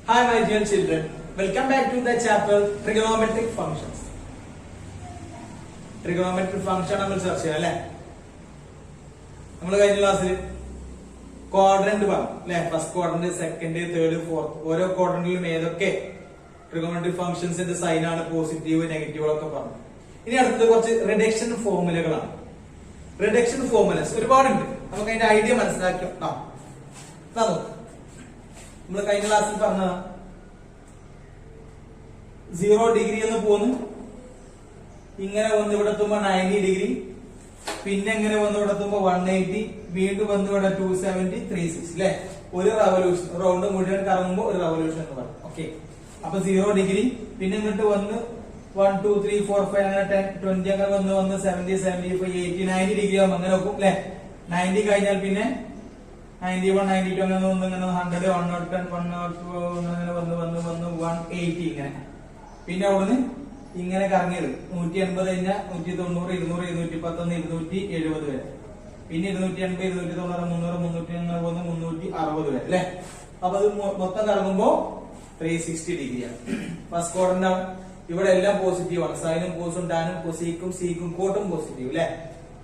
Hi my dear children, welcome back to the chapter Trigonometric Functions. Trigonometric function നമ്മൾ ചർച്ച ചെയ്യാം അല്ലേ? നമ്മൾ കഴിഞ്ഞ ക്ലാസ്സിൽ ക്വാഡ്രന്റ് പറഞ്ഞു അല്ലേ? First quadrant, second, third, fourth ഓരോ ക്വാഡ്രന്റിലും ഏതൊക്കെ ട്രിഗോണോമെട്രിക് ഫംഗ്ഷൻസിന്റെ സൈൻ ആണ്, പോസിറ്റീവ് നെഗറ്റീവുകളൊക്കെ പറഞ്ഞു. ഇനി അടുത്തത് കുറച്ച് റിഡക്ഷൻ ഫോർമുലകളാണ്. റിഡക്ഷൻ ഫോർമുലസ് ഒരുപാടുണ്ട്, നമുക്ക് അതിന്റെ ഐഡിയ മനസ്സിലാക്കി നമ്മൾ കഴിഞ്ഞ ക്ലാസ്സിൽ പറഞ്ഞ 0 ഡിഗ്രി എന്ന് പോന്നു, ഇങ്ങനെ വന്ന് ഇവിടെ എത്തുമ്പോ 90 ഡിഗ്രി, പിന്നെ ഇങ്ങനെ വന്ന് ഇവിടെ എത്തുമ്പോ 180, വീണ്ടും വന്ന് ഇവിടെ 270, 360 അല്ലെ? ഒരു റവല്യൂഷൻ, റൗണ്ട് മുഴുവൻ കറങ്ങുമ്പോ ഒരു റവല്യൂഷൻ എന്ന് പറയും. ഓക്കെ, അപ്പൊ 0 ഡിഗ്രി, പിന്നെ ഇങ്ങോട്ട് വന്ന് 1 2 3 4 5 അങ്ങനെ 10 20 അങ്ങനെ വന്ന് 70 75 80 90 ഡിഗ്രി ആകുമ്പോൾ അങ്ങനെ നോക്കും അല്ലെ? 90 കഴിഞ്ഞാൽ പിന്നെ 91 92 അങ്ങനെ ഇങ്ങനെ 100 110 102 അങ്ങനെ വന്ന് 180 ഇങ്ങനെ, പിന്നെ അവിടുന്ന് ഇങ്ങനെ കറങ്ങിയത് 180 കഴിഞ്ഞാൽ 190 200 210 270 വരെ, പിന്നെ 280 290 300 300 അങ്ങനെ വന്ന് 360 വരെ അല്ലെ? അപ്പൊ അത് മൊത്തം കറങ്ങുമ്പോ 360 ഡിഗ്രിയാണ്. ഫസ്റ്റ് ക്വാഡ്രന്റ് ആണ്. ഇവിടെ എല്ലാം പോസിറ്റീവ് ആണ്. സൈനും കോസും ടാനും കൊസീക്കും സീക്കും കോട്ടും പോസിറ്റീവ് അല്ലെ?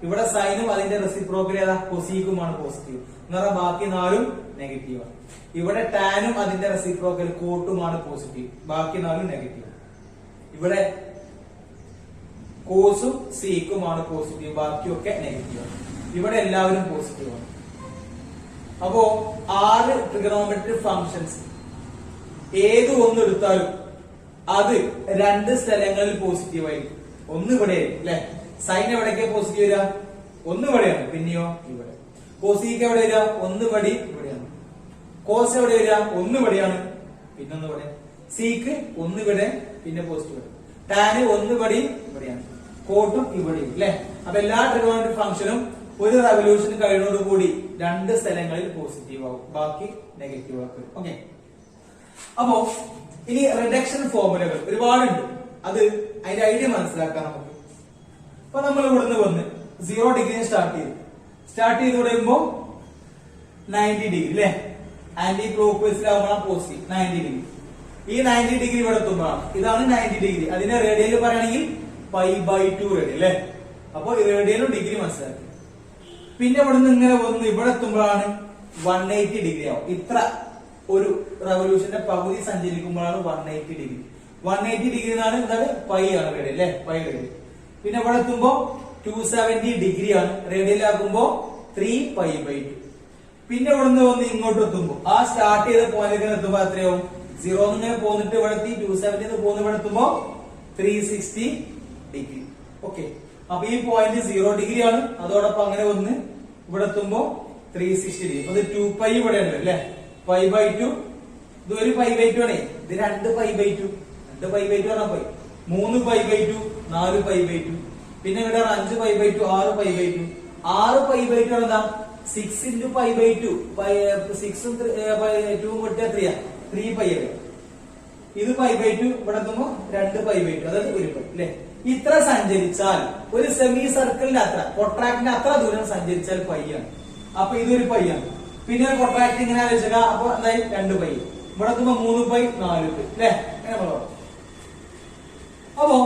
ഇവിടെ സൈനും അതിന്റെ റെസിപ്രോക്കൽ ഏതാ? കൊസീക്കുമാണ് പോസിറ്റീവ് എന്ന് പറഞ്ഞാൽ ബാക്കി 4ഉം നെഗറ്റീവ് ആണ്. ഇവിടെ ടാനും അതിന്റെ റെസിപ്രോക്കൽ കോട്ടുമാണ് പോസിറ്റീവ്, ബാക്കി 4ഉം നെഗറ്റീവ്. ഇവിടെ കോസും സീക്കുമാണ് പോസിറ്റീവ്, ബാക്കിയൊക്കെ നെഗറ്റീവ് ആണ്. ഇവിടെ എല്ലാവരും പോസിറ്റീവ് ആണ്. അപ്പോ 6 ട്രിഗണോമെട്രിക് ഫംഗ്ഷൻസ് ഏത് ഒന്നെടുത്താലും അത് 2 സ്ഥലങ്ങളിൽ പോസിറ്റീവ് ആയിരിക്കും. ഒന്ന് ഇവിടെ അല്ലെ? സൈൻ എവിടേക്കാ പോസിറ്റീവ് വരിക? ഒന്ന് ഇവിടെയാണ്, പിന്നെയോ ഇവിടെ. കോസീക്ക് എവിടെ വരിക? ഒന്ന് ഇവിടെ ഇവിടെയാണ്. കോസ് എവിടെ വരിക? ഒന്ന് ഇവിടെയാണ്, പിന്നെ ഒന്ന് ഇവിടെ. സീക്ക് ഒന്ന് ഇവിടെ, പിന്നെ പോസിറ്റീവ്. ടാന് ഒന്ന് ഇവിടെ ഇവിടെയാണ്, കോട്ടും ഇവിടെയും അല്ലെ? അപ്പൊ എല്ലാ ട്രിഗണോമെട്രിക് ഫംഗ്ഷനും ഒരു റെവല്യൂഷൻ കഴിയുന്നതോടുകൂടി 2 സ്ഥലങ്ങളിൽ പോസിറ്റീവ് ആവും, ബാക്കി നെഗറ്റീവ് ആക്കും. ഓക്കെ, അപ്പോ ഇനി റിഡക്ഷൻ ഫോർമുലകൾ ഒരുപാടുണ്ട്, അത് അതിന്റെ ഐഡിയ മനസ്സിലാക്കാൻ നമുക്ക്. അപ്പൊ നമ്മൾ ഇവിടുന്ന് വന്ന് 0 ഡിഗ്രി സ്റ്റാർട്ട് ചെയ്ത് പറയുമ്പോ 90 ഡിഗ്രി അല്ലെ? ആന്റി ക്ലോക്ക് വൈസിലാവുമ്പോഴാണ് പോസിറ്റീവ് 90 ഡിഗ്രി. ഈ 90 ഡിഗ്രി ഇവിടെ എത്തുമ്പോഴാണ്, ഇതാണ് 90 ഡിഗ്രി. അതിന്റെ റേഡിയൽ പറയുകയാണെങ്കിൽ π/2 റേഡിയൽ അല്ലെ? അപ്പൊ റേഡിയലും ഡിഗ്രി മനസ്സിലാക്കി. പിന്നെ ഇവിടുന്ന് ഇങ്ങനെ വന്ന് ഇവിടെ എത്തുമ്പോഴാണ് 180 ഡിഗ്രി ആവും. ഇത്ര ഒരു റെവല്യൂഷന്റെ പകുതി സഞ്ചരിക്കുമ്പോഴാണ് 180 ഡിഗ്രി. 180 ഡിഗ്രി എന്നാണ് എന്താണ്? പൈ ആണ് റേഡിയൽ അല്ലെ? Pi radial. പിന്നെ ഇവിടെ എത്തുമ്പോ 270 ഡിഗ്രി ആണ്, റേഡിയലാക്കുമ്പോ 3π/2. പിന്നെ ഇവിടുന്ന് വന്ന് ഇങ്ങോട്ട് എത്തുമ്പോ ആ സ്റ്റാർട്ട് ചെയ്ത പോയിന്റ് എത്തുമ്പോ എത്രയാവും? 0 ഇങ്ങനെ പോന്നിട്ട് ഇവിടെ എത്തി 270 പോന്ന് ഇവിടെ എത്തുമ്പോ 360 ഡിഗ്രി. ഓക്കെ, അപ്പൊ ഈ പോയിന്റ് 0 ഡിഗ്രി ആണ്. അതോടൊപ്പം അങ്ങനെ വന്ന് ഇവിടെ എത്തുമ്പോ 360 ഡിഗ്രി. അപ്പൊ ഇത് 2π ഇവിടെ ഉണ്ട് അല്ലെ? π/2. ഇത് ഒരു π/2 ആണ്. ഇത് 2π/2. 2π/2 പറഞ്ഞാൽ പോയി 3π/2 4π/2. പിന്നെ ഇവിടെ 5π/2 6π/2. 6π/2 എന്താ? 6 into π/2. 6 ഉം 2 കൂട്ടിയാ 3π. ഇത് π/2 ഇവിടെ എത്തുമ്പോ 2π/2, അതായത് 1π അല്ലെ? ഇത്ര സഞ്ചരിച്ചാൽ ഒരു സെമി സർക്കിളിന്റെ അത്ര, പ്രൊട്രാക്ടിന്റെ അത്ര ദൂരം സഞ്ചരിച്ചാൽ π ആണ്. അപ്പൊ ഇതൊരു π ആണ്. പിന്നെ പ്രൊട്രാക്ട് ഇങ്ങനെ ആലോചിച്ചാൽ അപ്പൊ എന്തായി? 2π. ഇവിടെ എത്തുമ്പോ 3π 4π അല്ലെ? അങ്ങനെ നമ്മൾ അപ്പോ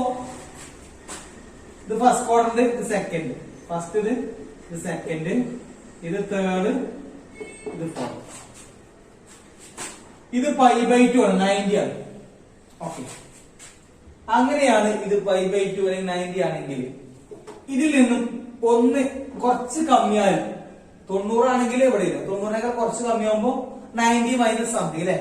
ഇത് ഫസ്റ്റ് ക്വാഡ്രന്റ്, ഇത് സെക്കൻഡ്. ഫസ്റ്റ് ഇത് സെക്കൻഡ്, ഇത് തേർഡ്, ഇത് ഫോർത്ത്. ഇത് π/2 ആണ്, 90 ആണ്. ഓക്കെ, അങ്ങനെയാണ് ഇത് π/2 അല്ലെങ്കിൽ 90 ആണെങ്കിൽ ഇതിൽ നിന്നും ഒന്ന് കുറച്ച് കമ്മിയാൽ 90 ആണെങ്കിൽ ഇവിടെ ഇല്ല, 90നേക്കാൾ കുറച്ച് കമ്മിയാകുമ്പോ 90 മൈനസ് സംതിങ് അല്ലെ?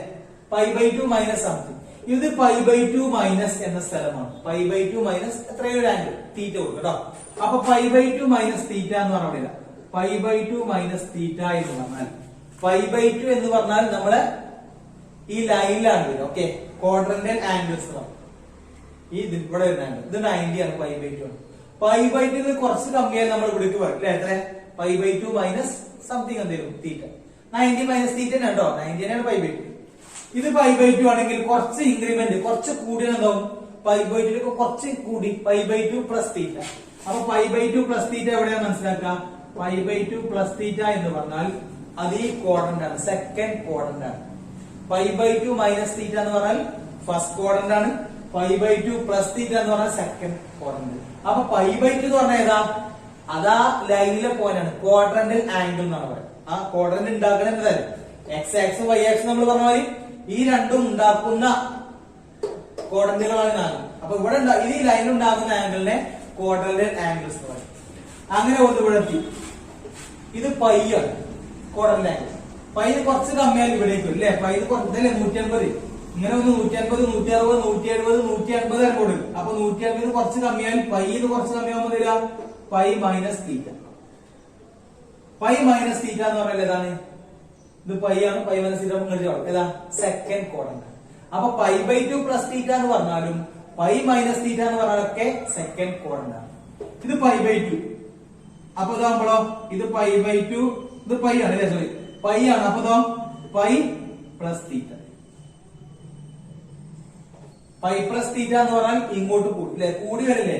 π/2 മൈനസ് സംതിങ്. ഇത് π/2 മൈനസ് എന്ന സ്ഥലമാണ്. π/2 മൈനസ് എത്രയോ ഒരു ആംഗിൾ തീറ്റ കൊടുക്കും കേട്ടോ. അപ്പൊ π/2 മൈനസ് തീറ്റ എന്ന് പറഞ്ഞില്ല, π/2 മൈനസ് തീറ്റ എന്ന് പറഞ്ഞാൽ π/2 എന്ന് പറഞ്ഞാൽ നമ്മളെ ഈ ലൈനിലാണ് വരിക. Okay, quadrantal angles. ഈ ഇവിടെ വരുന്ന ആംഗിൾ ഇത് 90 ആണ്, π/2 ആണ്. π/2 കുറച്ച് കമ്മിയായി നമ്മൾ ഇവിടേക്ക് വരും അല്ലെ? എത്ര? π/2 മൈനസ് സംതിങ് എന്തെങ്കിലും തീറ്റ. 90 മൈനസ് തീറ്റ കേട്ടോ, 90 ആണ് π/2. ഇത് π/2 ആണെങ്കിൽ കുറച്ച് ഇൻക്രിമെന്റ് കുറച്ച് കൂടിയ എന്താവും? π/2 കുറച്ച് കൂടി π/2 പ്ലസ് തീറ്റ. അപ്പൊ π/2 പ്ലസ് തീറ്റ എവിടെയാണ് മനസ്സിലാക്കുക? π/2 പ്ലസ് തീറ്റ എന്ന് പറഞ്ഞാൽ അത് ഈ ക്വാഡ്രന്റ് ആണ്, സെക്കൻഡ് ക്വാഡ്രന്റ് ആണ്. π/2 മൈനസ് തീറ്റ എന്ന് പറഞ്ഞാൽ ഫസ്റ്റ് ക്വാഡ്രന്റ് ആണ്. π/2 പ്ലസ് തീറ്റ എന്ന് പറഞ്ഞാൽ സെക്കൻഡ് ക്വാഡ്രന്റ്. അപ്പൊ π/2 എന്ന് പറഞ്ഞാൽ ഏതാ? അതാ ലൈനിലെ പോയിന്റ് ആണ്. ക്വാഡ്രന്റൽ ആംഗിൾ എന്നാണ് പറയുന്നത്. ആ ക്വാഡ്രന്റ് ഉണ്ടാക്കണ എന്തായാലും എക്സ് ആക്സ് വൈ ആക്സ് നമ്മൾ പറഞ്ഞ മാതിരി ഈ രണ്ടും ഉണ്ടാക്കുന്ന ക്വാഡ്രന്റുകളാണ് നാല്. അപ്പൊ ഇവിടെ ഈ ലൈനിൽ ഉണ്ടാകുന്ന ആംഗിളിനെ ക്വാഡ്രന്റൽ ആംഗിൾസ് എന്ന് പറയും. അങ്ങനെ ഒന്ന് ഇവിടെ എത്തി. ഇത് പൈ ആണ് ക്വാഡ്രന്റൽ ആംഗിൾ. പൈന് കുറച്ച് കമ്മിയാൽ ഇവിടേക്ക് അല്ലേ? പൈന് കുറച്ചല്ലേ 150. ഇങ്ങനെ ഒന്ന് 150 160 170 180 വരെ കൊടുക്കും. അപ്പൊ 150 കുറച്ച് കമ്മിയാൽ പൈന്ന് കുറച്ച് കമ്മിയാകുമ്പോൾ തരിക pi minus theta. Pi minus theta എന്ന് പറഞ്ഞാൽ ഏതാണ്? ഇത് പൈ ആണ്. പൈ മൈനസ് തീറ്റ ഏതാ? Second quadrant. അപ്പൊ π/2 പ്ലസ് തീറ്റ എന്ന് പറഞ്ഞാലും പൈ മൈനസ് തീറ്റ എന്ന് പറഞ്ഞാലൊക്കെ സെക്കൻഡ് ക്വാഡ്രന്റ് ആണ്. ഇത് π/2. അപ്പൊ ഇതാകുമ്പോഴോ ഇത് π/2 ഇത് പൈ ആണ് അല്ലേ? സോറി പൈ ആണ്. അപ്പൊ ഇതോ pi plus theta. Pi plus theta എന്ന് പറഞ്ഞാൽ ഇങ്ങോട്ട് കൂടില്ലേ? കൂടി വരില്ലേ?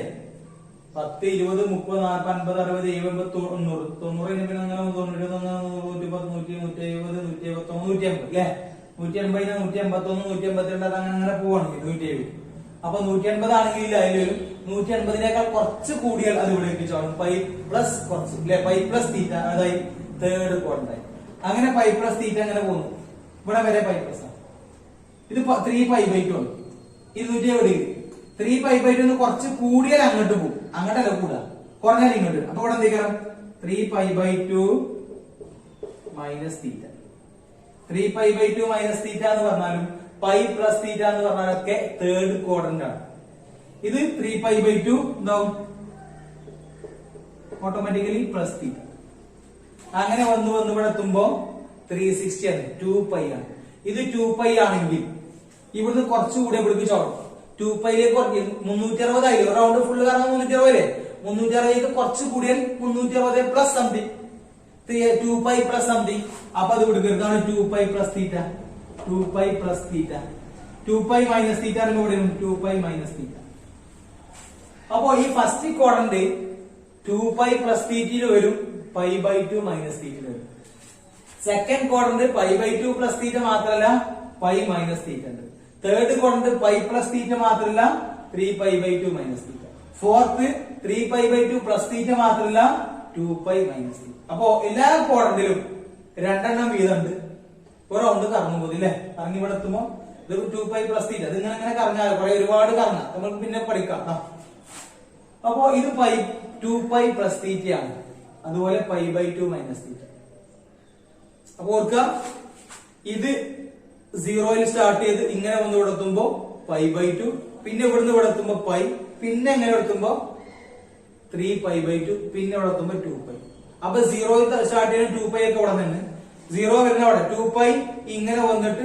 10 20 30 40 50 60 70 90 90 പിന്നെ അങ്ങനെ 90 110 120 170 180 180 അല്ലേ? 180 181 182 അങ്ങനെ അങ്ങനെ പോവാണ് 170. അപ്പൊ 180 ആണെങ്കിൽ അതിൽ വരും. 180നേക്കാൾ കുറച്ച് കൂടിയാൽ അത് ഇവിടെ എത്തിച്ചാണ് പൈ പ്ലസ് കുറച്ച് അല്ലെ? പൈ പ്ലസ് തീറ്റ അതായത് തേർഡ് ക്വാഡ്രന്റ്. അങ്ങനെ പൈ പ്ലസ് തീറ്റ അങ്ങനെ പോകുന്നു. ഇവിടെ വരെ പൈ പ്ലസ് ആണ്. ഇത് 3π/2 ആണ്. 270 3π/2 കുറച്ച് കൂടിയാൽ അങ്ങോട്ട് പോകും. അങ്ങോട്ടല്ല കൂടാ, കുറഞ്ഞാൽ ഇങ്ങോട്ട്. അപ്പൊ ഇവിടെ എന്തെങ്കിലും 3π/2 മൈനസ് തീറ്റ. 3π/2 മൈനസ് തീറ്റ എന്ന് പറഞ്ഞാലും പൈ പ്ലസ് തീറ്റ എന്ന് പറഞ്ഞാലൊക്കെ തേർഡ് ക്വാഡ്രന്റ് ആണ്. ഇത് 3π/2 എന്താവും? Automatically plus theta. അങ്ങനെ വന്ന് ഇവിടെ എത്തുമ്പോ 360 ആണ്. 2π ആണ്. ഇത് 2π ആണെങ്കിൽ ഇവിടുന്ന് കുറച്ചുകൂടി ഇവിടേക്ക് ചോടും. 2πയിലേക്ക് 360 ആയില്ലേ? റൗണ്ട് ഫുള്ള് കാരണം 360 അല്ലേ? 360 കുറച്ച് കൂടിയാൽ 360 പ്ലസ് സംതിങ് 2π പ്ലസ് സംതിങ്. അപ്പൊ അത് കൊടുക്കുന്നതാണ് 2π plus theta. 2π plus theta. 2π minus theta ഇവിടെ 2π മൈനസ് തീറ്റ. അപ്പോ ഈ ഫസ്റ്റ് ക്വാഡ്രന്റ് 2π പ്ലസ് തീറ്റയിൽ വരും, π/2 മൈനസ് തീറ്റയിൽ വരും. സെക്കൻഡ് ക്വാഡ്രന്റ് π/2 പ്ലസ് തീറ്റ മാത്രമല്ല പൈ മൈനസ് തീറ്റ ഉണ്ട്. Third quadrant pi plus theta മാത്രമല്ല 3π/2 minus theta. Fourth 3π/2 plus theta മാത്രമല്ല 2π മൈനസ് തീറ്റ. അപ്പോ എല്ലാ ക്വാഡ്രന്റിലും രണ്ടെണ്ണം വീതമുണ്ട്. ഒരു റൗണ്ട് കറങ്ങും പോയി അല്ലെ? കറങ്ങി ഇവിടെ എത്തുമ്പോ ഇത് 2π പ്ലസ് തീറ്റ. ഇത് ഇങ്ങനെ കറങ്ങാതെ കുറെ ഒരുപാട് കറങ്ങാം. നമുക്ക് പിന്നെ പഠിക്കാം. അപ്പോ ഇത് 2π പ്ലസ് തീറ്റയാണ്. അതുപോലെ π/2 മൈനസ് തീറ്റ. അപ്പൊ ഓർക്കുക, ഇത് 0യിൽ സ്റ്റാർട്ട് ചെയ്ത് ഇങ്ങനെ വന്ന് ഇവിടെ എത്തുമ്പോ π/2, പിന്നെ ഇവിടുന്ന് ഇവിടെ എത്തുമ്പോ പൈ, പിന്നെ എങ്ങനെ എത്തുമ്പോ 3π/2, പിന്നെ ഇവിടെ എത്തുമ്പോ 2π. അപ്പൊ 0യിൽ സ്റ്റാർട്ട് ചെയ്യുന്ന 2π ഒക്കെ ഇവിടെ നിന്ന് 0 വരുന്ന അവിടെ 2π ഇങ്ങനെ വന്നിട്ട്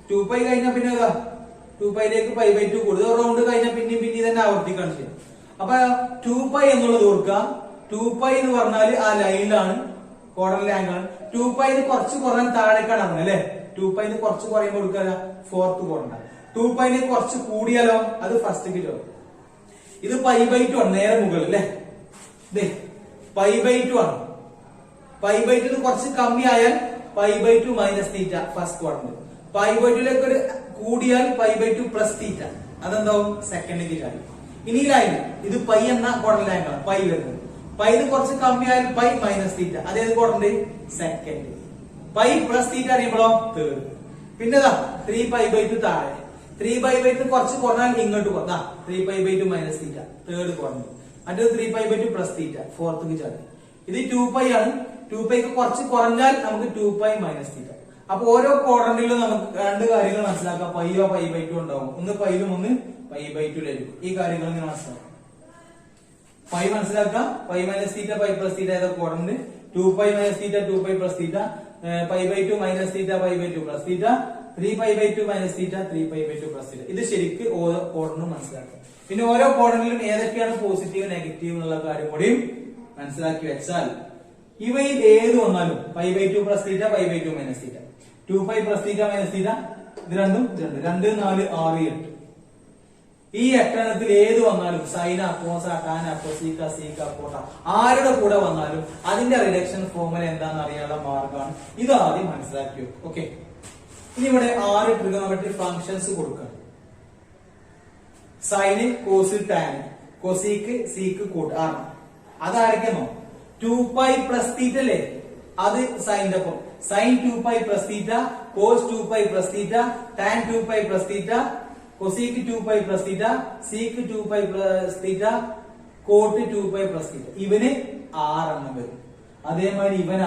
2π കഴിഞ്ഞാൽ പിന്നെ 2πയിലേക്ക് π/2 കൂടുതൽ റൗണ്ട് കഴിഞ്ഞാൽ പിന്നെ തന്നെ ആവർത്തിക്കാണ് ചെയ്യുന്നത്. അപ്പൊ 2π എന്നുള്ളത് ഓർക്കുക. 2π എന്ന് പറഞ്ഞാൽ ആ ലൈനിലാണ്, ക്വാഡ്രന്റൽ ആംഗിൾ ആണ്. 2π കുറച്ച് കുറഞ്ഞാൽ താഴേക്കാണ് അങ്ങനെ അല്ലെ? 2π കുറച്ച് കുറയുമ്പോൾ കൊടുക്കുക ഫോർത്ത് ക്വാഡ്രന്റ്. 2π കുറച്ച് കൂടിയാലോ അത് ഫസ്റ്റ് കിലോ. ഇത് π/2 ആണ്, നേരെ മുകളിൽ അല്ലെ? π/2 ആണ്. π/2 കുറച്ച് കമ്മിയായാൽ π/2 മൈനസ് തീറ്റ ഫസ്റ്റ് ക്വാഡ്രന്റ്. π/2ലേക്ക് ഒരു കൂടിയാൽ π/2 പ്ലസ് തീറ്റ, അതെന്താവും? സെക്കൻഡ് കിലോ. ഇനി ലൈൻ ഇത് പൈ എന്ന ക്വാഡ്രന്റൽ ആംഗിൾ ആണ് പൈ വരുന്നത്. പൈ കുറച്ച് കമ്മിയായാൽ പൈ മൈനസ് തീറ്റ, അതേത് quadrant? Second. Pi plus theta അറിയുമ്പോഴോ തേർഡ്. പിന്നെ 3π/2 താഴെ. 3π/2 കുറച്ച് കുറഞ്ഞാൽ ഇങ്ങോട്ട് കുറഞ്ഞ 3π/2 മൈനസ് തീറ്റ തേർഡ് ക്വാഡ്രന്റ്. മറ്റേത് 3π/2 പ്ലസ് തീറ്റ ഫോർത്ത് ചാടി. ഇത് 2π ആണ്. 2π കുറച്ച് കുറഞ്ഞാൽ നമുക്ക് 2π മൈനസ് തീറ്റ. അപ്പൊ ഓരോ ക്വാഡ്രന്റിലും നമുക്ക് രണ്ട് കാര്യങ്ങൾ മനസ്സിലാക്കാം. പൈയോ π/2 ഉണ്ടാവും. ഒന്ന് പൈയിലും ഒന്ന് π/2യിലായിരിക്കും. ഈ കാര്യങ്ങൾ ഇങ്ങനെ മനസ്സിലാക്കാം. പൈ മനസ്സിലാക്കാം. Pi minus theta pi plus theta ഏതാ quadrant? 2π minus theta 2π plus theta, π/2 minus theta π/2 plus theta, 3π/2 minus theta 3π/2 plus theta. ഇത് ശരിക്ക് ഓരോ ക്വാഡ്രന്റും മനസ്സിലാക്കാം. പിന്നെ ഓരോ ക്വാഡ്രന്റിലും ഏതൊക്കെയാണ് പോസിറ്റീവ് നെഗറ്റീവ് എന്നുള്ള കാര്യം കൂടിയും മനസ്സിലാക്കി വെച്ചാൽ ഇവയിൽ ഏത് വന്നാലും π/2 plus theta π/2 minus theta, 2π plus theta minus theta, ഇത് രണ്ടും 2 4 6 8. ഈ 8 എണ്ണത്തിൽ ഏത് വന്നാലും സൈന കോസ ടാന കൊസീക്ക സീക്ക കോട്ട ആരുടെ കൂടെ വന്നാലും അതിന്റെ റിഡക്ഷൻ ഫോർമുല എന്താണെന്ന് അറിയാനുള്ള മാർഗമാണ് ഇത്. ആദ്യം മനസ്സിലാക്കിയോ? ഓക്കെ. ഇനി ഇവിടെ 6 ട്രിഗണോമെട്രിക് ഫങ്ഷൻസ് കൊടുക്കണം. Sine, cos, tan, cosec, sec, cot 6. അതാരൊക്കെയാണോ 2π പ്ലസ് തീറ്റ അല്ലേ, അത് സൈൻ്റെ ഒപ്പം sine 2π plus theta, cos 2π plus theta, tan 2π plus theta, cosec 2π plus theta, sec 2π plus theta, cot 2π plus theta. ഇവന് 6 വരും. അതേമാതിരി ഇവൻ